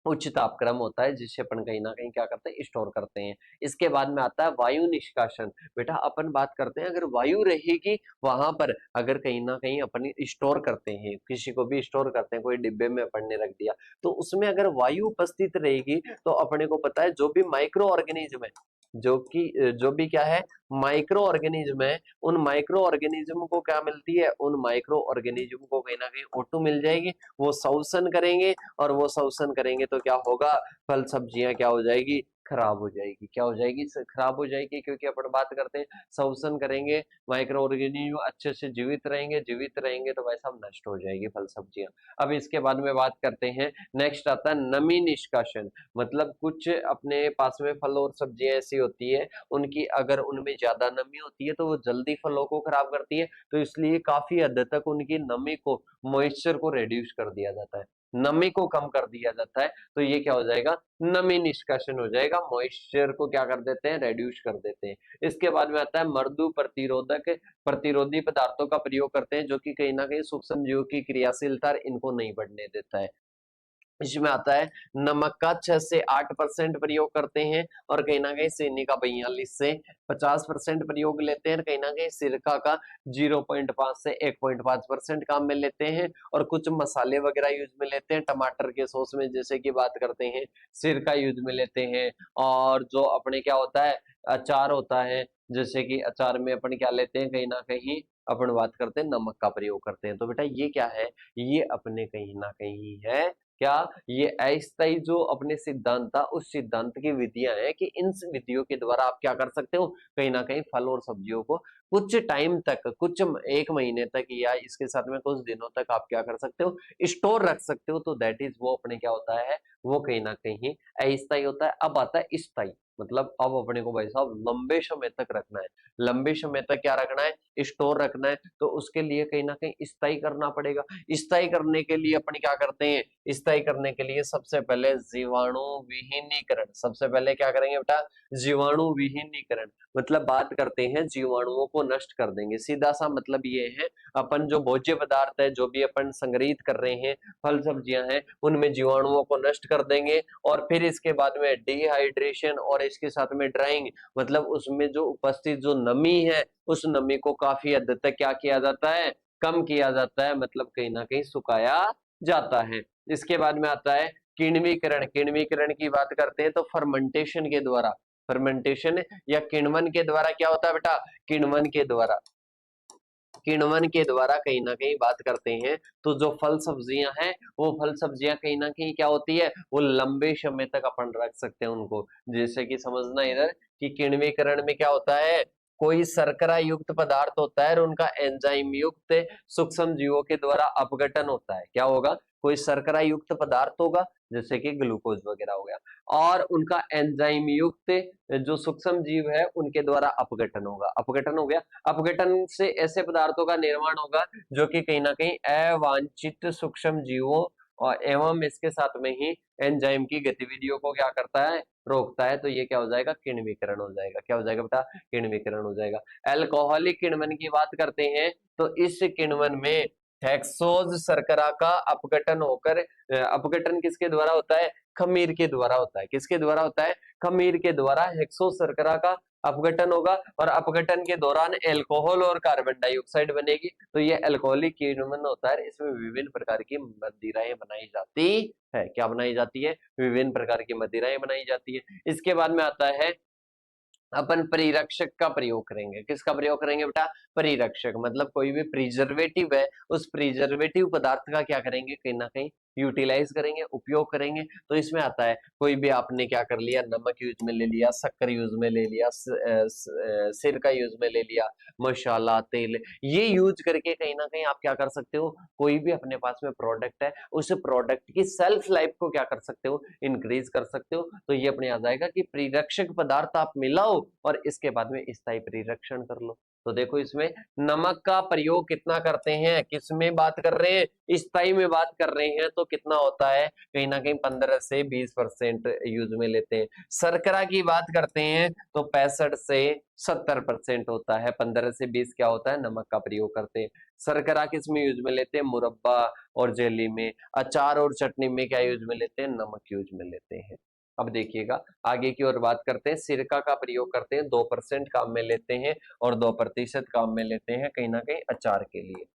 उच्च तापक्रम होता है, जिससे अपन कहीं ना कहीं क्या करते हैं, स्टोर करते हैं। इसके बाद में आता है वायु निष्कासन। बेटा अपन बात करते हैं अगर वायु रहेगी वहां पर, अगर कहीं ना कहीं अपन स्टोर करते हैं, किसी को भी स्टोर करते हैं, कोई डिब्बे में अपन ने रख दिया, तो उसमें अगर वायु उपस्थित रहेगी तो अपने को पता है जो भी माइक्रो ऑर्गेनिज्म है, जो भी क्या है, माइक्रो ऑर्गेनिज्म है, उन माइक्रो ऑर्गेनिज्म को क्या मिलती है, उन माइक्रो ऑर्गेनिज्म को कहीं ना कहीं O2 मिल जाएगी, वो शोषण करेंगे, और वो शोषण करेंगे तो क्या होगा, फल सब्जियां क्या हो जाएगी, खराब हो जाएगी। क्या हो जाएगी? खराब हो जाएगी, क्योंकि अपन बात करते हैं शोषण करेंगे, माइक्रो ऑर्गेनिज्म अच्छे से जीवित रहेंगे तो वैसा नष्ट हो जाएगी फल सब्जियां। अब इसके बाद में बात करते हैं, नेक्स्ट आता है नमी निष्कासन। मतलब कुछ अपने पास में फल और सब्जियां ऐसी होती है, उनकी अगर उनमें ज्यादा नमी होती है तो वो जल्दी फलों को खराब करती है, तो इसलिए काफी हद तक उनकी नमी को, मॉइस्चर को रिड्यूस कर दिया जाता है, नमी को कम कर दिया जाता है। तो ये क्या हो जाएगा? नमी निष्कासन हो जाएगा, मॉइस्चर को क्या कर देते हैं? रिड्यूस कर देते हैं। इसके बाद में आता है मृदु प्रतिरोधक, प्रतिरोधी पदार्थों का प्रयोग करते हैं, जो कि कहीं ना कहीं सूक्ष्म जीवों की क्रियाशीलता इनको नहीं बढ़ने देता है। इसमें आता है नमक का 6 से 8% प्रयोग करते हैं, और कहीं ना कहीं चीनी का 42 से 50% प्रयोग लेते हैं, कहीं ना कहीं सिरका का 0.5 से 1.5% काम में लेते हैं, और कुछ मसाले वगैरह यूज में लेते हैं टमाटर के सॉस में, जैसे कि बात करते हैं सिरका यूज में लेते हैं। और जो अपने क्या होता है, अचार होता है, जैसे कि अचार में अपन क्या लेते हैं, कहीं ना कहीं अपन बात करते हैं नमक का प्रयोग करते हैं। तो बेटा ये क्या है? ये अपने कहीं ना कहीं है क्या? ये अस्थायी जो अपने सिद्धांत था, उस सिद्धांत की विधियां हैं कि इन विधियों के द्वारा आप क्या कर सकते हो, कहीं ना कहीं फल और सब्जियों को कुछ टाइम तक, कुछ 1 महीने तक या इसके साथ में कुछ दिनों तक आप क्या कर सकते हो, स्टोर रख सकते हो। तो दैट इज वो अपने क्या होता है, वो कहीं ना कहीं अस्थायी होता है। अब आता है स्थायी, मतलब अब अपने को भाई साहब लंबे समय तक रखना है। लंबे समय तक क्या रखना है? स्टोर रखना है। तो उसके लिए कहीं ना कहीं स्थायी करना पड़ेगा। स्थायी करने के लिए अपन क्या करते हैं? स्थायी करने के लिए सबसे पहले जीवाणु विहीनीकरण, सबसे पहले क्या करेंगे बेटा? जीवाणु विहीनीकरण, मतलब बात करते हैं जीवाणुओं को नष्ट कर देंगे। सीधा सा मतलब ये है, अपन जो भोज्य पदार्थ है, जो भी अपन संग्रहित कर रहे हैं, फल सब्जियां हैं, उनमें जीवाणुओं को नष्ट कर देंगे। और फिर इसके बाद में डिहाइड्रेशन और इसके साथ में ड्राइंग, मतलब उसमें जो उपस्थित जो नमी है, उस नमी को काफी हद तक क्या किया जाता है? कम किया जाता है, मतलब कहीं ना कहीं सुखाया जाता है। इसके बाद में आता है किण्वीकरण। किण्वीकरण की बात करते हैं तो फर्मेंटेशन के द्वारा, फर्मेंटेशन या किण्वन के द्वारा क्या होता है बेटा? किण्वन के द्वारा, किण्वन के द्वारा कहीं ना कहीं बात करते हैं तो जो फल सब्जियां हैं, वो फल सब्जियां कहीं ना कहीं क्या होती है, वो लंबे समय तक अपन रख सकते हैं उनको। जैसे कि समझना इधर कि किण्वीकरण में क्या होता है, कोई शर्करा युक्त पदार्थ होता है और उनका एंजाइम युक्त सूक्ष्म जीवों के द्वारा अपघटन होता है। क्या होगा? कोई शर्करा युक्त पदार्थ होगा, जैसे कि ग्लूकोज वगैरह हो गया, और उनका एंजाइम युक्त जो सूक्ष्म जीव है उनके द्वारा अपघटन होगा। अपघटन हो गया, अपघटन से ऐसे पदार्थों का निर्माण होगा जो कि कहीं ना कहीं अवांछित सूक्ष्म जीवों और एवं इसके साथ में ही एंजाइम की गतिविधियों को क्या करता है? रोकता है। तो ये क्या हो जाएगा? किण्वीकरण हो जाएगा। क्या हो जाएगा बेटा? किण्वीकरण हो जाएगा। अल्कोहलिक किण्वन की बात करते हैं तो इस किण्वन में हेक्सोज शर्करा का अपघटन होकर, अपघटन किसके द्वारा होता है? खमीर के द्वारा होता है। किसके द्वारा होता है? खमीर के द्वारा हेक्सोज शर्करा का अपघटन होगा, और अपघटन के दौरान एल्कोहल और कार्बन डाइऑक्साइड बनेगी। तो ये अल्कोहलिक किण्वन होता है। इसमें विभिन्न प्रकार की मदिराएं बनाई जाती है। क्या बनाई जाती है? विभिन्न प्रकार की मदिराएं बनाई जाती है। इसके बाद में आता है अपन परिरक्षक का प्रयोग करेंगे। किसका प्रयोग करेंगे बेटा? परिरक्षक, मतलब कोई भी प्रिजर्वेटिव है, उस प्रिजर्वेटिव पदार्थ का क्या करेंगे? कहीं ना कहीं यूटिलाइज करेंगे, उपयोग करेंगे। तो इसमें आता है कोई भी आपने क्या कर लिया, नमक यूज में ले लिया, शक्कर यूज में ले लिया, सिरका यूज में ले लिया, मसाला, तेल, ये यूज करके कहीं ना कहीं आप क्या कर सकते हो, कोई भी अपने पास में प्रोडक्ट है, उस प्रोडक्ट की सेल्फ लाइफ को क्या कर सकते हो? इंक्रीज कर सकते हो। तो ये अपने आ जाएगा कि परिरक्षक पदार्थ आप मिलाओ और इसके बाद में स्थायी परिरक्षण कर लो। तो देखो इसमें नमक का प्रयोग कितना करते हैं, किसमें बात कर रहे हैं? स्थायी में बात कर रहे हैं, तो कितना होता है? कहीं ना कहीं 15 से 20% यूज में लेते हैं। शर्करा की बात करते हैं तो 65 से 70% होता है। 15 से 20 क्या होता है? नमक का प्रयोग करते हैं। शर्करा किस में यूज में लेते हैं? मुरब्बा और जेली में। अचार और चटनी में क्या यूज में लेते हैं? नमक यूज में लेते हैं। अब देखिएगा आगे की ओर बात करते हैं। सिरका का प्रयोग करते हैं, 2% काम में लेते हैं और 2% काम में लेते हैं कहीं ना कहीं अचार के लिए।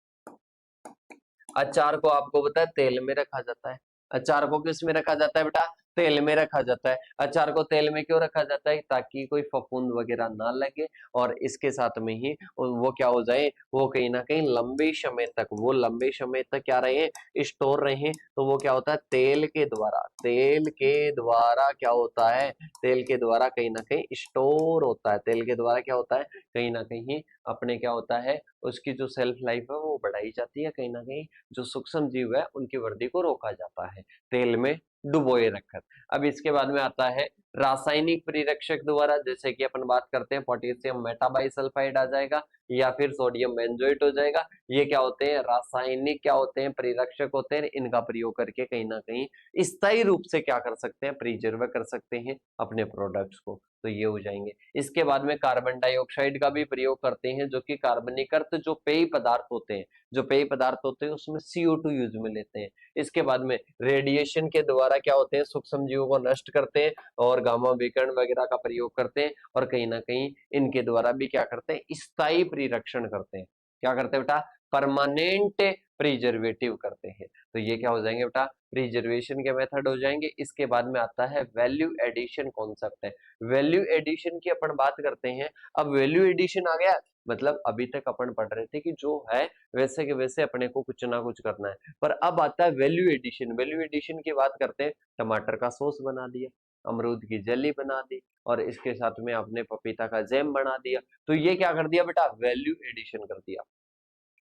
अचार को आपको पता है तेल में रखा जाता है। अचार को किस में रखा जाता है बेटा? तेल में रखा जाता है। अचार को तेल में क्यों रखा जाता है? ताकि कोई फफूंद वगैरह ना लगे और इसके साथ में ही वो क्या हो जाए, वो कहीं ना कहीं लंबे समय तक, वो लंबे समय तक क्या रहे, स्टोर रहे। तो वो क्या होता है, तेल के द्वारा, तेल के द्वारा क्या होता है, तेल के द्वारा कहीं ना कहीं स्टोर होता है। तेल के द्वारा क्या होता है, कहीं ना कहीं अपने क्या होता है, उसकी जो सेल्फ लाइफ है वो बढ़ाई जाती है। कहीं ना कहीं जो सूक्ष्म जीव है उनकी वृद्धि को रोका जाता है तेल में डुबोए रखकर। अब इसके बाद में आता है रासायनिक परिरक्षक द्वारा, जैसे कि अपन बात करते हैं पोटेशियम मेटाबाइसल्फाइड आ जाएगा या फिर सोडियम बेंजोएट हो जाएगा। ये क्या होते हैं, रासायनिक क्या होते हैं, परिरक्षक होते हैं। इनका प्रयोग करके कहीं ना कहीं स्थायी रूप से क्या कर सकते हैं, प्रिजर्व कर सकते हैं अपने प्रोडक्ट्स को। तो ये हो जाएंगे। इसके बाद में कार्बन डाइऑक्साइड का भी प्रयोग करते हैं, जो कि कार्बनिकृत जो पेय पदार्थ होते हैं, जो पेय पदार्थ होते हैं उसमें CO2 यूज में लेते हैं। इसके बाद में रेडिएशन के द्वारा क्या होते हैं, सूक्ष्म जीवों को नष्ट करते हैं और गामा विकिरण वगैरह का प्रयोग करते हैं। और कहीं ना कहीं इनके द्वारा भी क्या करते हैं, स्थायी परिरक्षण करते हैं। क्या करते हैं बेटा, परमानेंट प्रिजर्वेटिव करते हैं। तो ये क्या हो जाएंगे बेटा, प्रिजर्वेशन के मेथड हो जाएंगे। इसके बाद में आता है वैल्यू एडिशन कॉन्सेप्ट है। वैल्यू एडिशन की अपन बात करते हैं। अब वैल्यू एडिशन आ गया, मतलब अभी तक अपन पढ़ रहे थे कि जो है वैसे के वैसे अपने को कुछ ना कुछ करना है, पर अब आता है वैल्यू एडिशन। वैल्यू एडिशन की बात करते हैं, टमाटर का सॉस बना दिया, अमरूद की जेली बना दी और इसके साथ में आपने पपीता का जैम बना दिया। तो ये क्या कर दिया बेटा, वैल्यू एडिशन कर दिया।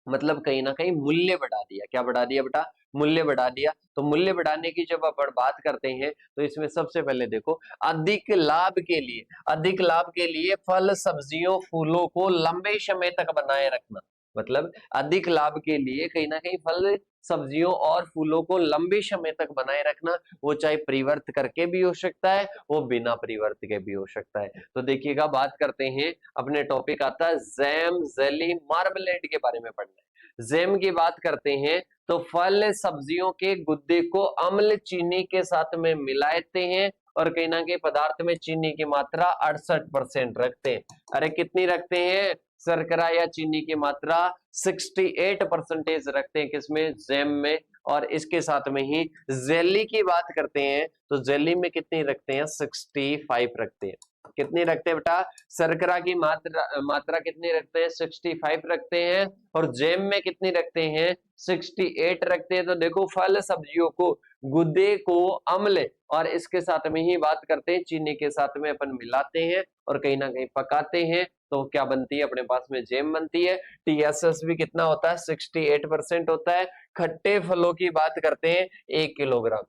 मतलब कहीं ना कहीं मूल्य बढ़ा दिया। क्या बढ़ा दिया बेटा, मूल्य बढ़ा दिया। तो मूल्य बढ़ाने की जब अपन बात करते हैं तो इसमें सबसे पहले देखो, अधिक लाभ के लिए, अधिक लाभ के लिए फल सब्जियों फूलों को लंबे समय तक बनाए रखना। मतलब अधिक लाभ के लिए कहीं ना कहीं फल सब्जियों और फूलों को लंबे समय तक बनाए रखना, वो चाहे परिवर्त करके भी हो सकता है, वो बिना परिवर्त के भी हो सकता है। तो देखिएगा, बात करते हैं, अपने टॉपिक आता है जैम जेली मार्मलेड के बारे में पढ़ना है। जैम की बात करते हैं तो फल सब्जियों के गुद्दे को अम्ल चीनी के साथ में मिलाते हैं और कहीं ना कहीं पदार्थ में चीनी की मात्रा 68% रखते हैं। अरे कितनी रखते हैं, शर्करा या चीनी की मात्रा 68% रखते हैं किसमें, जैम में। और इसके साथ में ही जेली की बात करते हैं तो जेली में कितनी रखते हैं, 65 रखते हैं। कितनी रखते हैं बेटा, शर्करा की मात्रा कितनी रखते हैं, 65 रखते हैं। और जैम में कितनी रखते हैं, 68 रखते हैं। तो देखो, फल सब्जियों को गुदे को अम्ल और इसके साथ में ही बात करते हैं चीनी के साथ में अपन मिलाते हैं और कहीं ना कहीं पकाते हैं, तो क्या बनती है अपने पास में, जैम बनती है। TSS भी कितना होता है, 68% होता है। खट्टे फलों की बात करते हैं, 1 किलोग्राम।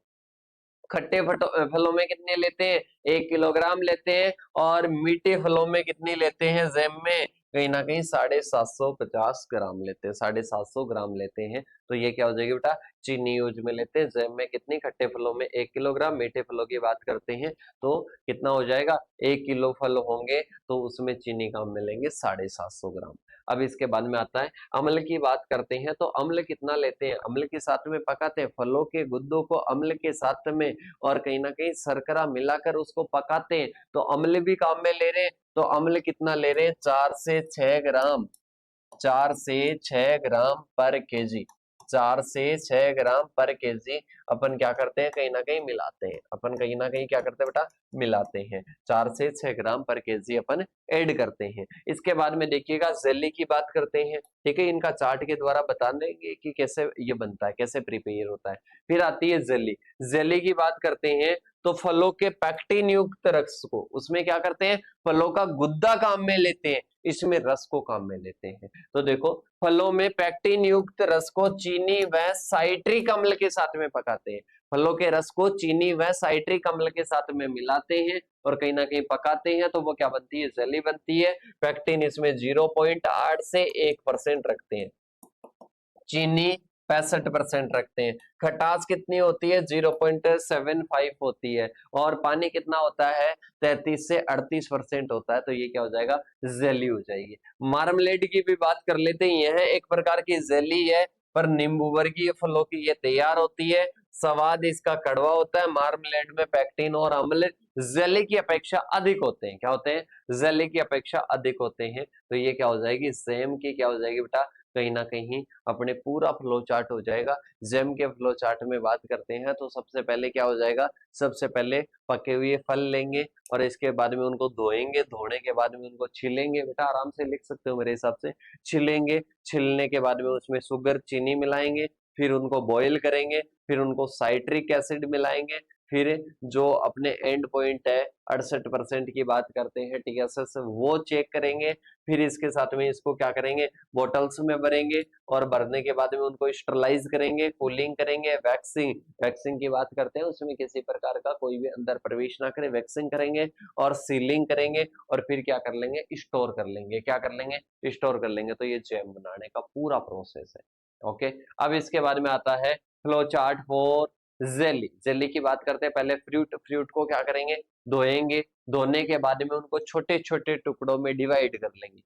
खट्टे फलों में कितने लेते हैं, 1 किलोग्राम लेते हैं। और मीठे फलों में कितनी लेते हैं, जैम में कहीं ना कहीं 750 ग्राम लेते हैं, 750 ग्राम लेते हैं। तो ये क्या हो जाएगी बेटा, चीनी यूज में लेते हैं। जैम में कितनी, खट्टे फलों में 1 किलोग्राम, मीठे फलों की बात करते हैं तो कितना हो जाएगा, 1 किलो फल होंगे तो उसमें चीनी का मिलेंगे 750 ग्राम। अब इसके बाद में आता है अम्ल की बात करते हैं तो अम्ल कितना लेते हैं, अम्ल के साथ में पकाते हैं, फलों के गुद्दों को अम्ल के साथ में और कहीं ना कहीं शर्करा मिलाकर उसको पकाते हैं, तो अम्ल भी काम में ले रहे हैं। तो अम्ल कितना ले रहे हैं, 4 से 6 ग्राम, 4 से 6 ग्राम पर केजी, 4 से 6 ग्राम पर केजी अपन क्या करते हैं, कहीं ना कहीं मिलाते हैं। अपन कहीं ना कहीं क्या करते हैं बेटा, मिलाते हैं। 4 से 6 ग्राम पर केजी अपन ऐड करते हैं। इसके बाद में देखिएगा, जेली की बात करते हैं, ठीक है। इनका चार्ट के द्वारा बता देंगे कि कैसे ये बनता है, कैसे प्रिपेयर होता है। फिर आती है जेली। जेली की बात करते हैं तो फलों के पैक्टिन युक्त रस को, उसमें क्या करते हैं, फलों का गुद्दा काम में लेते हैं, इसमें रस को काम में लेते हैं। तो देखो, फलों में पैक्टिन युक्त रस को चीनी व साइट्रिक अम्ल के साथ में पकाते हैं। फलों के रस को चीनी व साइट्रिक अम्ल के साथ में मिलाते हैं और कहीं ना कहीं पकाते हैं, तो वो क्या बनती है, जेली बनती है। पैक्टिन इसमें 0.8 से 1% रखते हैं, चीनी 65% रखते हैं। खटास कितनी होती है, 0.75 होती है। और पानी कितना होता है, 33 से 38% होता है। तो ये क्या हो जाएगा, जेली हो जाएगी। मार्मलेड की भी बात कर लेते हैं, यह एक प्रकार की जेली है, पर नींबू वर्गीय फलों की ये तैयार होती है। स्वाद इसका कड़वा होता है। मार्मलेड में पैक्टिन और अम्ल जेली की अपेक्षा अधिक होते हैं। क्या होते हैं, जेली की अपेक्षा अधिक होते हैं। तो ये क्या हो जाएगी, सेम की क्या हो जाएगी बेटा, कहीं ना कहीं अपने पूरा फ्लो चार्ट हो जाएगा। जेम के फ्लो चार्ट में बात करते हैं तो सबसे पहले क्या हो जाएगा, सबसे पहले पके हुए फल लेंगे और इसके बाद में उनको धोएंगे, धोने के बाद में उनको छिलेंगे, बेटा आराम से लिख सकते हो मेरे हिसाब से, छिलेंगे, छिलने के बाद में उसमें शुगर चीनी मिलाएंगे, फिर उनको बॉईल करेंगे, फिर उनको साइट्रिक एसिड मिलाएंगे, फिर जो अपने एंड पॉइंट है 68% की बात करते हैं टीएसएस, वो चेक करेंगे, फिर इसके साथ में इसको क्या करेंगे, बोटल्स में भरेंगे और भरने के बाद में उनको स्टरलाइज करेंगे, कूलिंग करेंगे, वैक्सिंग, वैक्सिंग की बात करते हैं उसमें किसी प्रकार का कोई भी अंदर प्रवेश ना करे, वैक्सिंग करेंगे और सीलिंग करेंगे और फिर क्या कर लेंगे, स्टोर कर लेंगे, क्या कर लेंगे, स्टोर कर लेंगे। तो ये जैम बनाने का पूरा प्रोसेस है। ओके, अब इसके बाद में आता है flow chart for jelly. Jelly की बात करते हैं, पहले फ्रूट, फ्रूट को क्या करेंगे, धोएंगे, धोने के बाद में उनको छोटे छोटे टुकड़ों में डिवाइड कर लेंगे,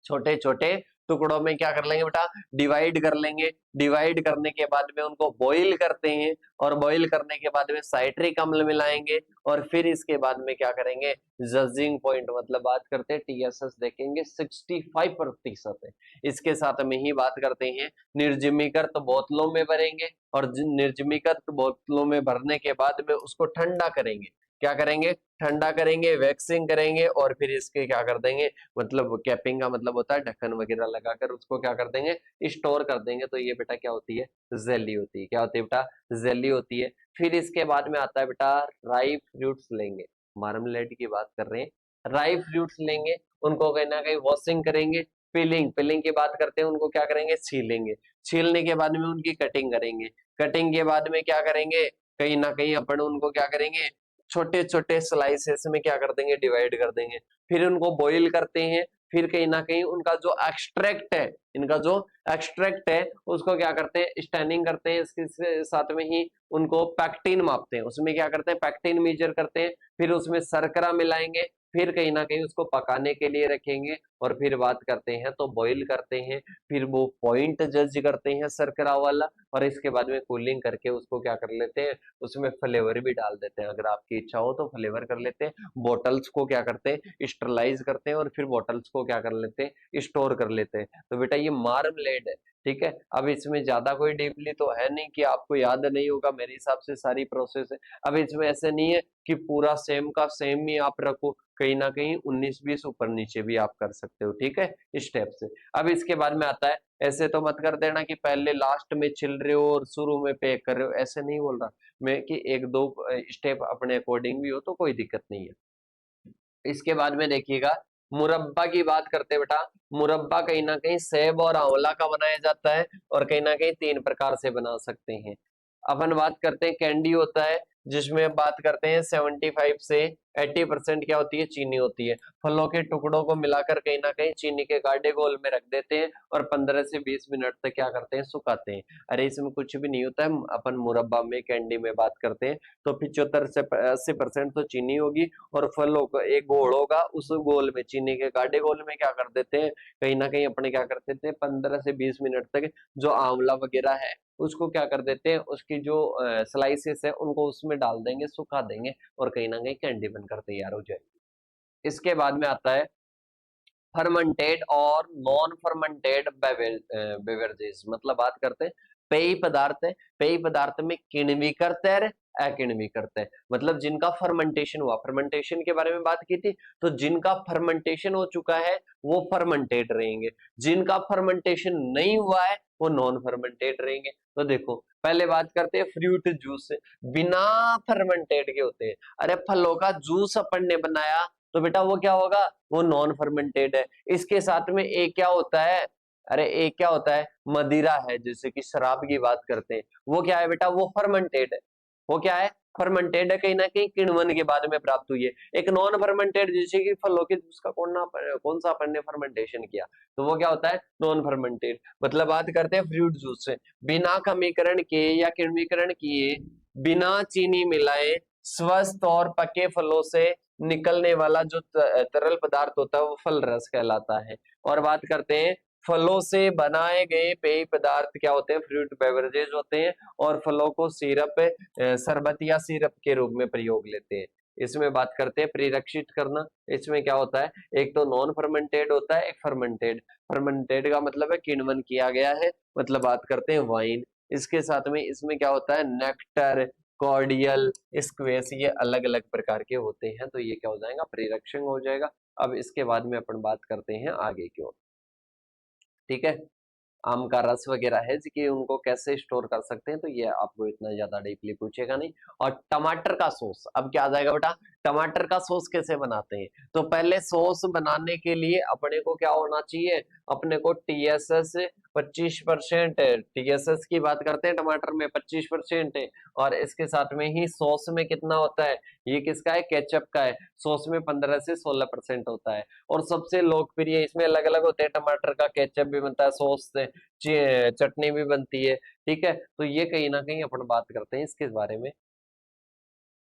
छोटे छोटे टुकड़ों में क्या कर लेंगे बेटा, डिवाइड कर लेंगे, डिवाइड करने के बाद में उनको बॉईल करते हैं और बॉईल करने के बाद में साइट्रिक अम्ल मिलाएंगे और फिर इसके बाद में क्या करेंगे, जजिंग पॉइंट मतलब बात करते हैं टीएसएस देखेंगे 65% है। इसके साथ में ही बात करते हैं निर्जमीकृत बोतलों में भरेंगे और निर्जमीकृत बोतलों में भरने के बाद में उसको ठंडा करेंगे, क्या करेंगे, ठंडा करेंगे, वैक्सिंग करेंगे और फिर इसके क्या कर देंगे, मतलब कैपिंग का मतलब होता है ढक्कन वगैरह लगाकर उसको क्या कर देंगे, स्टोर कर देंगे। तो ये बेटा क्या होती है, जेली होती है। क्या होती है बेटा, जेली होती है। फिर इसके बाद में आता है बेटा ड्राई फ्रूट्स लेंगे, मार्मलेड की बात कर रहे हैं, ड्राई फ्रूट्स लेंगे, उनको कहीं ना कहीं वॉशिंग करेंगे, पीलिंग, पीलिंग की बात करते हैं, उनको क्या करेंगे, छीलेंगे, छीलने के बाद में उनकी कटिंग करेंगे, कटिंग के बाद में क्या करेंगे, कहीं ना कहीं अपन उनको क्या करेंगे, छोटे छोटे स्लाइसेस में क्या कर देंगे, डिवाइड कर देंगे, फिर उनको बॉईल करते हैं, फिर कहीं ना कहीं उनका जो एक्सट्रैक्ट है, इनका जो एक्सट्रैक्ट है उसको क्या करते हैं, स्टैनिंग करते हैं, इसके साथ में ही उनको पैक्टिन मापते हैं, उसमें क्या करते हैं, पैक्टिन मेजर करते हैं, फिर उसमें शर्करा मिलाएंगे, फिर कहीं ना कहीं उसको पकाने के लिए रखेंगे और फिर बात करते हैं तो बॉईल करते हैं, फिर वो पॉइंट जज करते हैं शर्करा वाला और इसके बाद में कूलिंग करके उसको क्या कर लेते हैं, उसमें फ्लेवर भी डाल देते हैं, अगर आपकी इच्छा हो तो फ्लेवर कर लेते हैं, बोटल्स को क्या करते हैं, स्टरलाइज करते हैं और फिर बोटल्स को क्या कर लेते हैं, स्टोर कर लेते हैं। तो बेटा ये मार्मलेड है, ठीक है। अब इसमें ज्यादा कोई डीपली तो है नहीं कि आपको याद नहीं होगा, मेरे हिसाब से सारी प्रोसेस है। अब इसमें ऐसे नहीं है कि पूरा सेम का सेम ही आप रखो, कहीं ना कहीं 19-20 ऊपर नीचे भी आप कर सकते हो, ठीक है, इस स्टेप से। अब इसके बाद में आता है, ऐसे तो मत कर देना कि पहले लास्ट में छिल रहे हो और शुरू में पैक कर रहे हो, ऐसे नहीं बोल रहा मैं कि एक दो स्टेप अपने अकॉर्डिंग भी हो तो कोई दिक्कत नहीं है। इसके बाद में देखिएगा मुरब्बा की बात करते हैं बेटा, मुरब्बा कहीं ना कहीं सेब और आंवला का बनाया जाता है और कहीं ना कहीं 3 प्रकार से बना सकते हैं। अपन बात करते हैं कैंडी होता है, जिसमें बात करते हैं 75 से 80% क्या होती है, चीनी होती है। फलों के टुकड़ों को मिलाकर कहीं ना कहीं चीनी के गाढ़े घोल में रख देते हैं और 15 से 20 मिनट तक क्या करते हैं, सुखाते हैं। अरे इसमें कुछ भी नहीं होता है, अपन मुरब्बा में कैंडी में बात करते हैं तो 75 से 80% तो चीनी होगी और फलों का एक घोल होगा, उस घोल में, चीनी के गाढ़े घोल में क्या कर देते हैं, कहीं ना कहीं अपने क्या करते थे 15 से 20 मिनट तक जो आंवला वगैरह है उसको क्या कर देते हैं, उसकी जो स्लाइसेस है उनको उसमें डाल देंगे, सुखा देंगे और कहीं ना कहीं कैंडी बनकर तैयार हो जाएगी। इसके बाद में आता है फर्मेंटेड और नॉन फर्मेंटेड बेवरेजेस, मतलब बात करते हैं पेय पदार्थ है, पेय पदार्थ में किण्विकृत है, अकिण्विकृत है, मतलब जिनका फर्मेंटेशन हुआ, फर्मेंटेशन के बारे में बात की थी, तो जिनका फर्मेंटेशन हो चुका है वो फर्मेंटेड रहेंगे, जिनका फर्मेंटेशन नहीं हुआ है वो नॉन फर्मेंटेड रहेंगे। तो देखो पहले बात करते हैं फ्रूट जूस, बिना फर्मेंटेड के होते हैं। अरे फलों का जूस अपन ने बनाया तो बेटा वो क्या होगा, वो नॉन फर्मेंटेड है। इसके साथ में एक क्या होता है, अरे एक क्या होता है, मदिरा है, जैसे कि शराब की बात करते हैं, वो क्या है बेटा, वो फर्मेंटेड है, वो क्या है, फर्मेंटेड है, कहीं ना कहीं किण्वन के बाद में प्राप्त हुई है। एक नॉन फर्मेंटेड जैसे कि फलों के जूस का कौन सा अपन ने फर्मेंटेशन किया, तो वो क्या होता है, नॉन फर्मेंटेड। मतलब बात करते हैं फ्रूट जूस से, बिना खमीकरण के या किण्वीकरण किए, बिना चीनी मिलाए, स्वस्थ और पके फलों से निकलने वाला जो तरल पदार्थ होता है वो फल रस कहलाता है। और बात करते हैं फलों से बनाए गए पेय पदार्थ क्या होते हैं, फ्रूट बेवरेजेस होते हैं और फलों को सिरप, शरबत या सिरप के रूप में प्रयोग लेते हैं। इसमें बात करते हैं प्रीरक्षित करना। इसमें क्या होता है, एक तो नॉन फर्मेंटेड होता है, एक फर्मेंटेड। फर्मेंटेड का मतलब है किण्वन किया गया है, मतलब बात करते हैं वाइन। इसके साथ में इसमें क्या होता है, नेक्टर, कॉर्डियल, स्क्वेस, ये अलग अलग प्रकार के होते हैं, तो ये क्या हो जाएगा, प्रीरक्षण हो जाएगा। अब इसके बाद में अपन बात करते हैं आगे की ओर। ठीक है, आम का रस वगैरह है कि उनको कैसे स्टोर कर सकते हैं, तो ये आपको इतना ज्यादा डीपली पूछेगा नहीं। और टमाटर का सॉस, अब क्या आ जाएगा बेटा, टमाटर का सॉस कैसे बनाते हैं, तो पहले सॉस बनाने के लिए अपने को क्या होना चाहिए, अपने को टीएसएस 25%, टीएसएस की बात करते हैं टमाटर में 25% है, और इसके साथ में ही सॉस में कितना होता है, ये किसका है, केचप का है, सॉस में 15 से 16% होता है। और सबसे लोकप्रिय, इसमें अलग अलग होते हैं, टमाटर का केचप भी बनता है, सॉस से चटनी भी बनती है। ठीक है, तो ये कहीं ना कहीं अपन बात करते हैं इसके बारे में।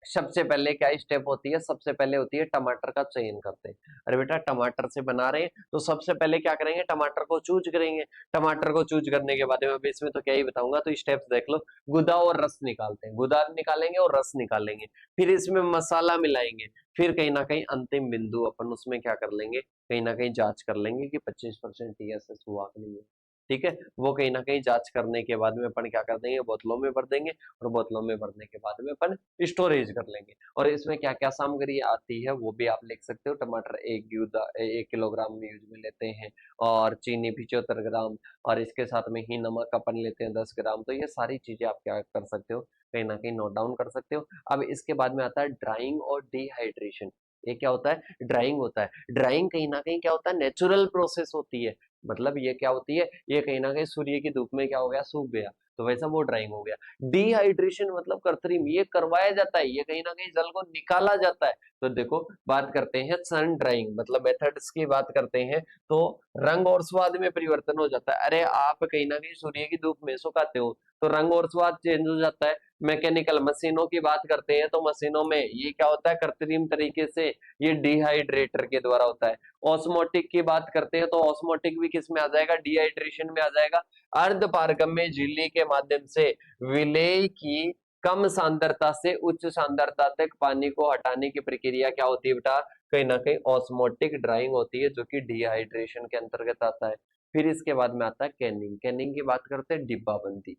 सबसे पहले क्या स्टेप होती है, सबसे पहले होती है टमाटर का चयन करते हैं। अरे बेटा टमाटर से बना रहे हैं तो सबसे पहले क्या करेंगे, टमाटर को चूज करेंगे। टमाटर को चूज करने के बाद में इसमें तो क्या ही बताऊंगा, तो स्टेप्स देख लो। गुदा और रस निकालते हैं, गुदा निकालेंगे और रस निकालेंगे, फिर इसमें मसाला मिलाएंगे, फिर कहीं ना कहीं अंतिम बिंदु अपन उसमें क्या कर लेंगे, कहीं ना कहीं जांच कर लेंगे कि 25% टीएसएस हुआ कि नहीं है। ठीक है, वो कहीं ना कहीं जांच करने के बाद में अपन क्या कर देंगे, बोतलों में भर देंगे, और बोतलों में भरने के बाद में अपन स्टोरेज कर लेंगे। और इसमें क्या क्या सामग्री आती है वो भी आप लिख सकते हो। टमाटर 1 किलोग्राम में यूज में लेते हैं, और चीनी 75 ग्राम, और इसके साथ में ही नमक अपन लेते हैं 10 ग्राम। तो ये सारी चीजें आप क्या कर सकते हो, कहीं ना कहीं नोट डाउन कर सकते हो। अब इसके बाद में आता है ड्राइंग और डिहाइड्रेशन। ये क्या होता है, ड्राइंग होता है। ड्राइंग कहीं ना कहीं क्या होता है, नेचुरल प्रोसेस होती है, मतलब ये क्या होती है, ये कहीं ना कहीं सूर्य की धूप में क्या हो गया, सूख गया, तो वैसा वो ड्राइंग हो गया। डिहाइड्रेशन मतलब कृत्रिम, ये करवाया जाता है, ये कहीं ना कहीं जल को निकाला जाता है। तो देखो बात करते हैं सन ड्राइंग, मतलब मेथड्स की बात करते हैं, तो रंग और स्वाद में परिवर्तन हो जाता है। अरे आप कहीं ना कहीं सूर्य की धूप में सुखाते हो तो रंग और स्वाद चेंज हो जाता है। मैकेनिकल मशीनों की बात करते हैं तो मशीनों में ये क्या होता है, कृत्रिम तरीके से ये डिहाइड्रेटर के द्वारा होता है। ऑस्मोटिक की बात करते हैं तो ऑस्मोटिक भी किस में आ जाएगा, डिहाइड्रेशन में आ जाएगा। अर्ध पारगम्य झिल्ली के माध्यम से विलेय की कम सांद्रता से उच्च सांद्रता तक पानी को हटाने की प्रक्रिया क्या होती है बेटा, कहीं ना कहीं ऑस्मोटिक ड्राइंग होती है, जो कि डिहाइड्रेशन के अंतर्गत आता है। फिर इसके बाद में आता है कैनिंग। कैनिंग की बात करते हैं डिब्बाबंदी।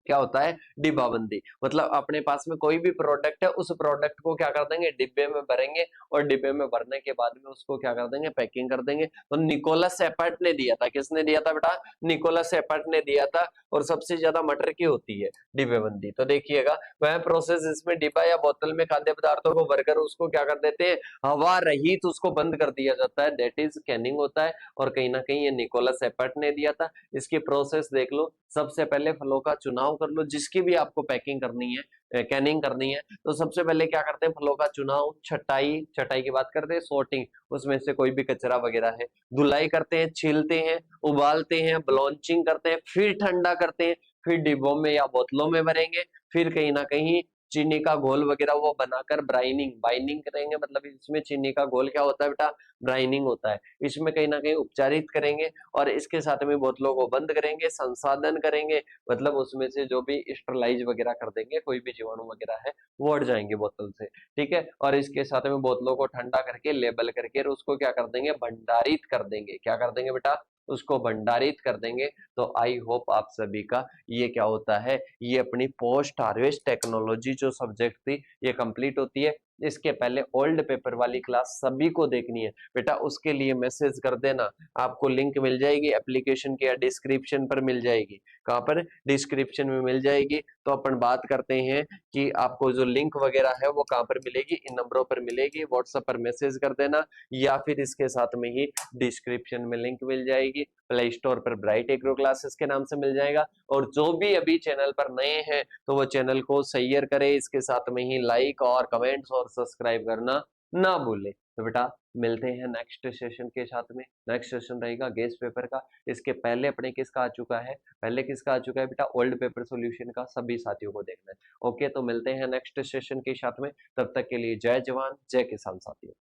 क्या होता है, डिब्बाबंदी, मतलब अपने पास में कोई भी प्रोडक्ट है, उस प्रोडक्ट को क्या कर देंगे, डिब्बे में भरेंगे, और डिब्बे में भरने के बाद में उसको क्या कर देंगे, पैकिंग कर देंगे। तो निकोलस एपर्ट ने दिया था, किसने दिया था बेटा, निकोलस एपर्ट ने दिया था। और सबसे ज्यादा मटर की होती है डिब्बेबंदी। तो देखिएगा वह प्रोसेस, इसमें डिब्बा या बोतल में खाद्य पदार्थों को भरकर उसको क्या कर देते हैं, हवा रहित तो उसको बंद कर दिया जाता है, दैट इज कैनिंग होता है। और कहीं ना कहीं ये निकोलस एपर्ट ने दिया था। इसकी प्रोसेस देख लो, सबसे पहले फलों का चुनाव कर लो, जिसकी भी आपको पैकिंग करनी है, कैनिंग करनी है, तो सबसे पहले क्या करते हैं, फलों का चुनाव, छटाई, छटाई की बात करते हैं, सॉर्टिंग, उसमें से कोई भी कचरा वगैरह है, धुलाई करते हैं, छीलते हैं, उबालते हैं, ब्लॉन्चिंग करते हैं, फिर ठंडा करते हैं, फिर डिब्बों में या बोतलों में भरेंगे, फिर कहीं ना कहीं चीनी का घोल वगैरह वो बनाकर ब्राइनिंग, बाइंडिंग करेंगे, मतलब इसमें चीनी का घोल क्या होता है बेटा, ब्राइनिंग होता है। इसमें कहीं ना कहीं उपचारित करेंगे, और इसके साथ में बोतलों को बंद करेंगे, संसाधन करेंगे, मतलब उसमें से जो भी स्टरलाइज वगैरह कर देंगे, कोई भी जीवाणु वगैरह है वो हट जाएंगे बोतल से। ठीक है, और इसके साथ में बोतलों को ठंडा करके लेबल करके उसको क्या कर देंगे, भंडारित कर देंगे। क्या कर देंगे बेटा, उसको भंडारित कर देंगे। तो आई होप आप सभी का ये क्या होता है, ये अपनी पोस्ट हार्वेस्ट टेक्नोलॉजी जो सब्जेक्ट थी ये कंप्लीट होती है। इसके पहले ओल्ड पेपर वाली क्लास सभी को देखनी है बेटा, उसके लिए मैसेज कर देना, आपको लिंक मिल जाएगी एप्लीकेशन के, या डिस्क्रिप्शन पर मिल जाएगी। कहाँ पर, डिस्क्रिप्शन में मिल जाएगी। तो अपन बात करते हैं कि आपको जो लिंक वगैरह है वो कहाँ पर मिलेगी, इन नंबरों पर मिलेगी, व्हाट्सएप पर मैसेज कर देना, या फिर इसके साथ में ही डिस्क्रिप्शन में लिंक मिल जाएगी, प्ले स्टोर पर ब्राइट एग्रो क्लासेस के नाम से मिल जाएगा। और जो भी अभी चैनल पर नए हैं तो वो चैनल को शेयर करें, इसके साथ में ही लाइक और कमेंट्स और सब्सक्राइब करना ना भूलें। तो बेटा मिलते हैं नेक्स्ट सेशन के साथ में। नेक्स्ट सेशन रहेगा गेस्ट पेपर का। इसके पहले अपने किसका आ चुका है, पहले किसका आ चुका है बेटा, ओल्ड पेपर सॉल्यूशन का, सभी साथियों को देखना है। ओके, तो मिलते हैं नेक्स्ट सेशन के साथ में, तब तक के लिए जय जवान जय किसान साथियों।